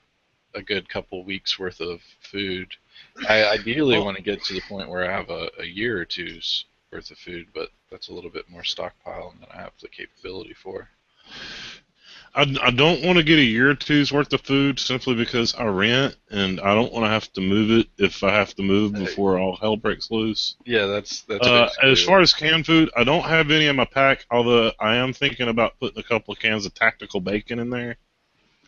good couple weeks worth of food. I ideally want to get to the point where I have a year or two's worth of food, but that's a little bit more stockpiling than I have the capability for. I don't want to get a year or two's worth of food simply because I rent and I don't want to have to move it if I have to move before all hell breaks loose. Yeah, that's as far as canned food, I don't have any in my pack, although I am thinking about putting a couple of cans of tactical bacon in there.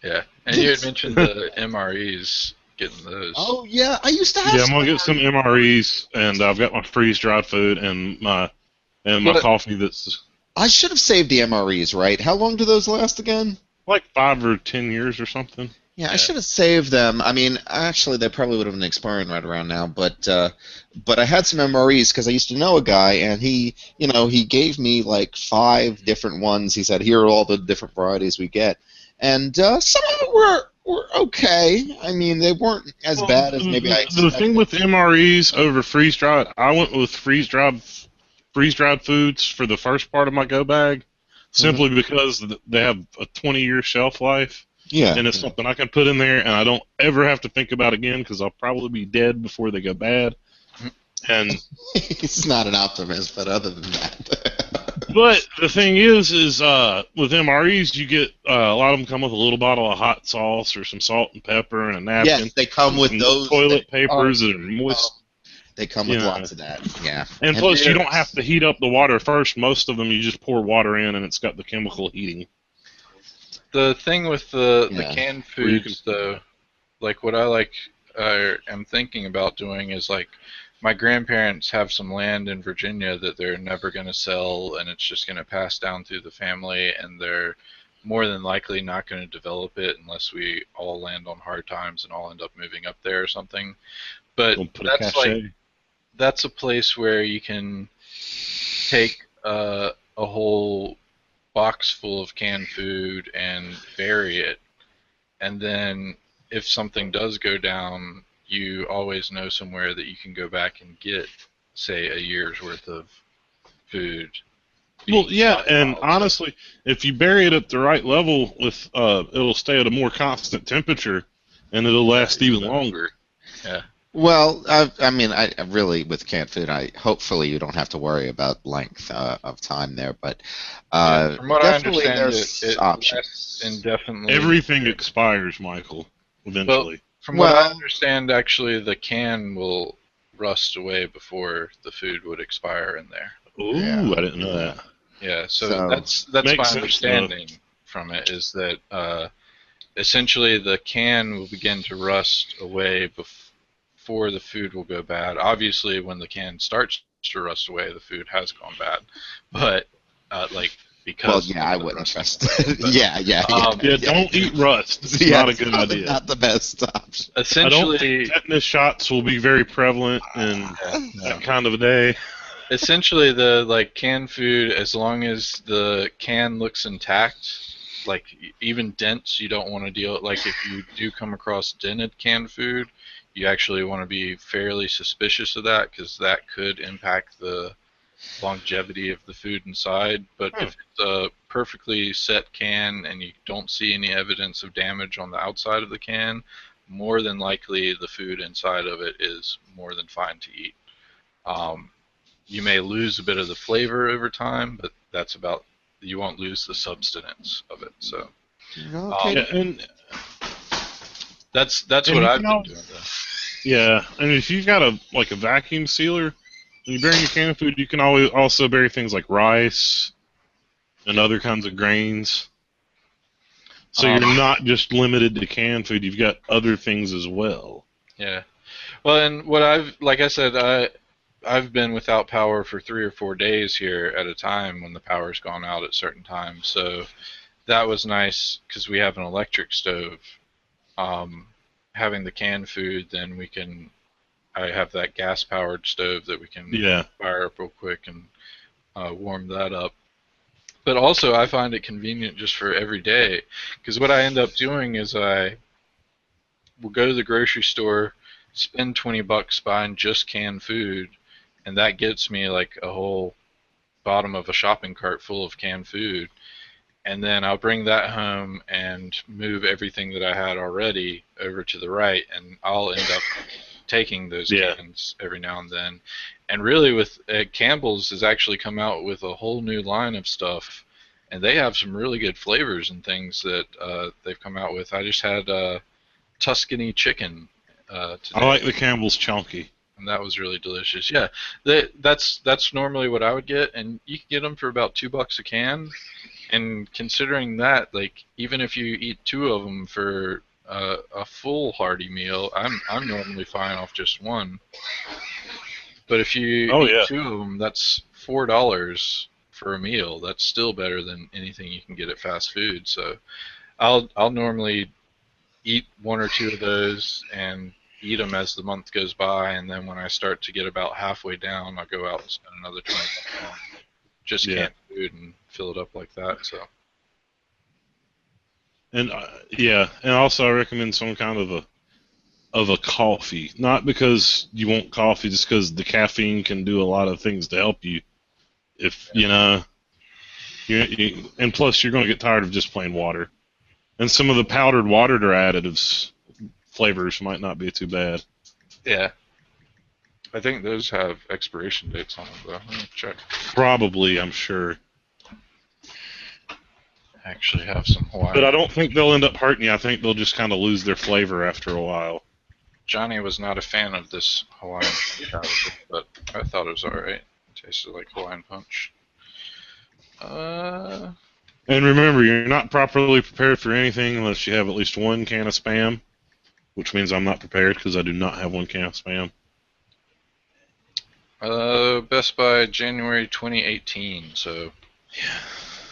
Yeah, and you had mentioned the MREs, getting those. Oh yeah, I used to have. Yeah, I'm gonna get some MREs, and I've got my freeze-dried food and my coffee. That's. I should have saved the MREs, right? How long do those last again? Like 5 or 10 years or something. Yeah, I should have saved them. I mean, actually, they probably would have been expiring right around now. But I had some MREs because I used to know a guy, and he gave me like 5 different ones. He said, "Here are all the different varieties we get," and some of them were okay. I mean, they weren't as bad as maybe I expected. The thing with MREs over freeze-dried, I went with freeze-dried foods for the first part of my go bag, simply because they have a 20-year shelf life. Yeah. And it's something I can put in there, and I don't ever have to think about it again because I'll probably be dead before they go bad. And he's not an optimist, but other than that. But the thing is with MREs, you get a lot of them come with a little bottle of hot sauce or some salt and pepper and a napkin. Yes, they come with those toilet papers that are moist. They come with lots of that, yeah. And plus, you don't have to heat up the water first. Most of them, you just pour water in, and it's got the chemical heating. The thing with the canned foods, though, like what I am thinking about doing is, like, my grandparents have some land in Virginia that they're never going to sell, and it's just going to pass down through the family, and they're more than likely not going to develop it unless we all land on hard times and all end up moving up there or something. But that's a place where you can take a whole box full of canned food and bury it, and then if something does go down, you always know somewhere that you can go back and get, say, a year's worth of food. Well, yeah, and honestly, if you bury it at the right level, with it'll stay at a more constant temperature, and it'll last even longer. Yeah. Well, I mean, I really, with canned food, hopefully you don't have to worry about length of time there, but from what definitely I understand, there's options. Indefinitely. Everything expires, Michael, eventually. Well, from what I understand, actually, the can will rust away before the food would expire in there. Ooh, yeah. I didn't know that. Yeah, so that's my understanding from it, is that essentially the can will begin to rust away before the food will go bad. Obviously, when the can starts to rust away, the food has gone bad. But because I wouldn't trust it. But, yeah. Don't eat rust. It's not a good idea. Not the best option. Essentially, I don't think tetanus shots will be very prevalent in that kind of a day. Essentially, the canned food, as long as the can looks intact, like even dents, you don't want to deal. Like if you do come across dented canned food, you actually want to be fairly suspicious of that, because that could impact the longevity of the food inside. But if it's a perfectly set can and you don't see any evidence of damage on the outside of the can, more than likely the food inside of it is more than fine to eat. You may lose a bit of the flavor over time, but you won't lose the substance of it. So that's what I've been doing. Yeah, and if you've got a vacuum sealer, When you bury your canned food, you can always also bury things like rice and other kinds of grains. So you're not just limited to canned food. You've got other things as well. Yeah. Well, and like I said, I've been without power for 3 or 4 days here at a time when the power's gone out at certain times. So that was nice because we have an electric stove. Having the canned food, then I have that gas-powered stove that we can fire up real quick and warm that up. But also, I find it convenient just for every day, because what I end up doing is I will go to the grocery store, spend $20 buying just canned food, and that gets me like a whole bottom of a shopping cart full of canned food. And then I'll bring that home and move everything that I had already over to the right, and I'll end up taking those cans every now and then. And really, with Campbell's has actually come out with a whole new line of stuff, and they have some really good flavors and things that they've come out with. I just had Tuscany chicken today. I like the Campbell's chunky. And that was really delicious. Yeah, that's normally what I would get, and you can get them for about $2 a can. And considering that, like, even if you eat 2 of them for a full hearty meal, I'm normally fine off just one. But if you eat 2 of them, that's $4 for a meal. That's still better than anything you can get at fast food. So I'll normally eat 1 or 2 of those and eat them as the month goes by, and then when I start to get about halfway down, I'll go out and spend another $20 on just canned food and fill it up like that. So. And and also I recommend some kind of a coffee, not because you want coffee, just because the caffeine can do a lot of things to help you. If and plus you're going to get tired of just plain water, and some of the powdered water additives flavors might not be too bad. Yeah. I think those have expiration dates on them, though. Let me check. Probably, I'm sure. I actually have some Hawaiian. But I don't think they'll end up hurting you. I think they'll just kind of lose their flavor after a while. Johnny was not a fan of this Hawaiian punch, but I thought it was alright. It tasted like Hawaiian punch. And remember, you're not properly prepared for anything unless you have at least 1 can of Spam, which means I'm not prepared because I do not have 1 can of Spam. Best Buy January 2018, so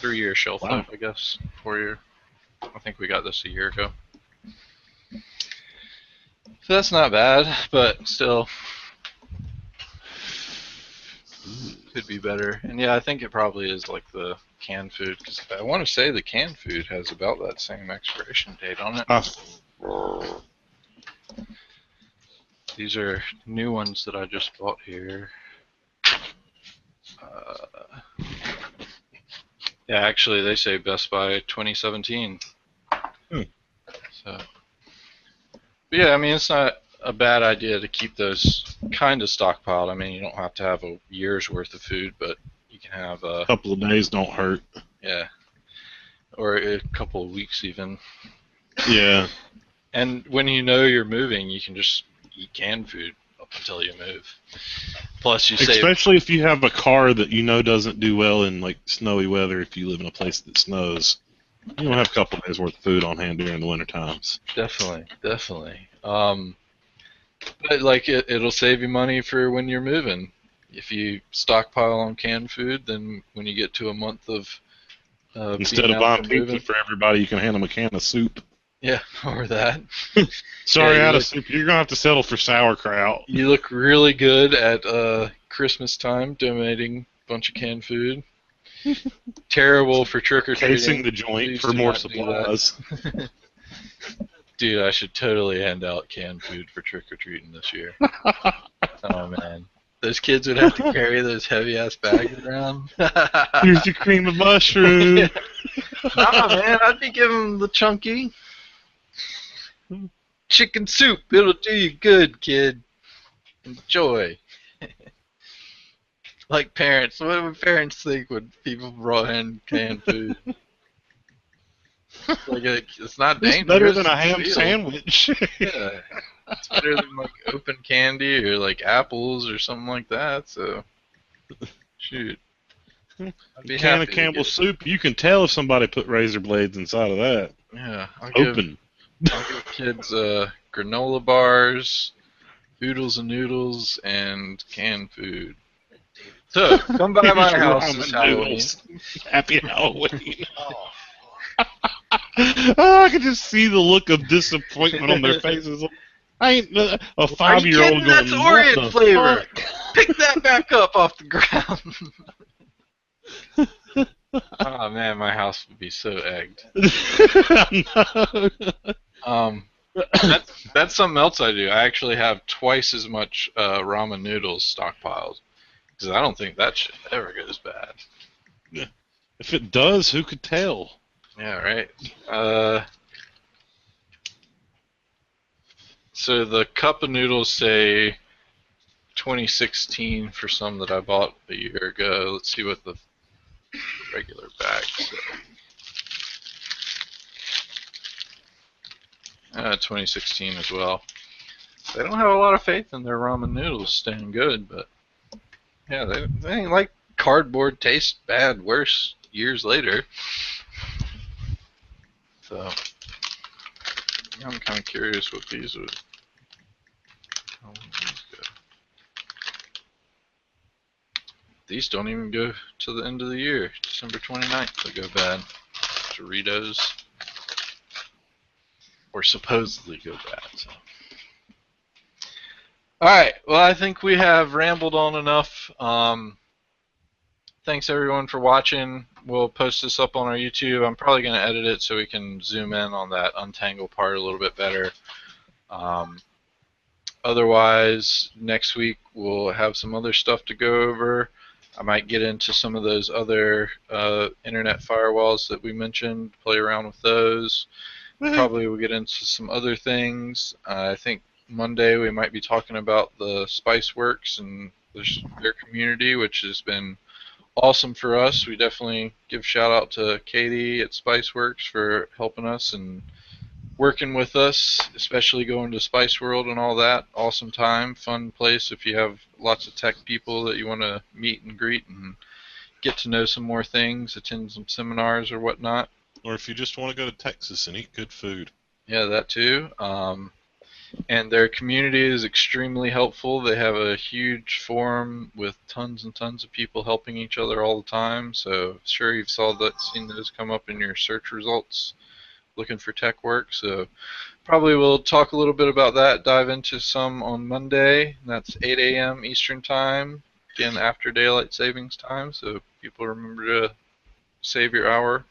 3-year shelf life, I guess. 4-year. I think we got this a year ago. So that's not bad, but still could be better. And yeah, I think it probably is like the canned food, because I want to say the canned food has about that same expiration date on it. These are new ones that I just bought here. Yeah, actually, they say Best Buy 2017. So, but yeah, I mean, it's not a bad idea to keep those kind of stockpiled. I mean, you don't have to have a year's worth of food, but you can have a couple of days don't hurt. Yeah, or a couple of weeks even. Yeah. And when you know you're moving, you can just eat canned food up until you move. Plus, you save. Especially if you have a car that you know doesn't do well in like snowy weather. If you live in a place that snows, you don't have a couple of days worth of food on hand during the winter times. Definitely, definitely. But like it'll save you money for when you're moving. If you stockpile on canned food, then when you get to a month of instead of buying pizza for everybody, you can hand them a can of soup. Yeah, or that. Sorry, out of soup. You're gonna have to settle for sauerkraut. You look really good at Christmas time donating a bunch of canned food. Terrible for trick or treating. Casing the joint for more supplies. Dude, I should totally hand out canned food for trick or treating this year. Oh man, those kids would have to carry those heavy ass bags around. Here's your cream of mushroom. Yeah. Nah, man, I'd be giving them the chunky chicken soup. It'll do you good, kid. Enjoy. Like parents, what would parents think when people brought in canned food? Like it's not dangerous. It's better than a ham sandwich. Yeah. It's better than like open candy or like apples or something like that. So, shoot, I'd be Can of happy to Campbell's get. soup, you can tell if somebody put razor blades inside of that. Yeah, I'll Open. give kids granola bars, oodles and noodles, and canned food. So, come by Here's my your house this ramen Halloween. noodles. Happy Halloween. Oh. Oh, I can just see the look of disappointment on their faces. I ain't a Are you 5-year-old kidding? going, That's Oreo what the flavor. fuck? Pick that back up off the ground. Oh man, my house would be so egged. No. That's something else I do. I actually have twice as much ramen noodles stockpiled because I don't think that shit ever goes bad. If it does, who could tell? Yeah, right. So the cup of noodles say 2016 for some that I bought a year ago. Let's see what the regular bags say. 2016 as well. They don't have a lot of faith in their ramen noodles staying good, but yeah, they ain't like cardboard tastes bad worse years later. So I'm kind of curious what these would. How would these go? These don't even go to the end of the year. December 29th they go bad. Doritos. Or supposedly go bad. So. Alright, well I think we have rambled on enough. Thanks everyone for watching. We'll post this up on our YouTube. I'm probably going to edit it so we can zoom in on that untangle part a little bit better. Otherwise, next week we'll have some other stuff to go over. I might get into some of those other internet firewalls that we mentioned, play around with those. Probably we'll get into some other things. I think Monday we might be talking about the Spiceworks and their community, which has been awesome for us. We definitely give shout out to Katie at Spiceworks for helping us and working with us, especially going to Spice World and all that. Awesome time, fun place if you have lots of tech people that you want to meet and greet and get to know some more things, attend some seminars or whatnot. Or if you just want to go to Texas and eat good food. Yeah, that too. And their community is extremely helpful. They have a huge forum with tons and tons of people helping each other all the time. So sure you've seen those come up in your search results looking for tech work. So probably we'll talk a little bit about that, dive into some on Monday. That's 8 a.m. Eastern Time, again after Daylight Savings Time, so people remember to save your hour.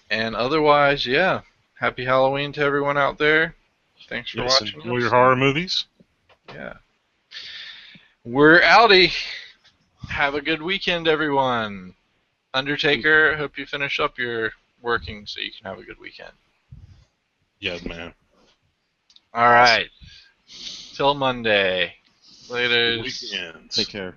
And otherwise, yeah, happy Halloween to everyone out there. Thanks for watching. Enjoy your horror movies. Yeah. We're outie. Have a good weekend, everyone. Undertaker, hope you finish up your working so you can have a good weekend. Yeah, man. All right. Till Monday. Later. Weekends. Take care.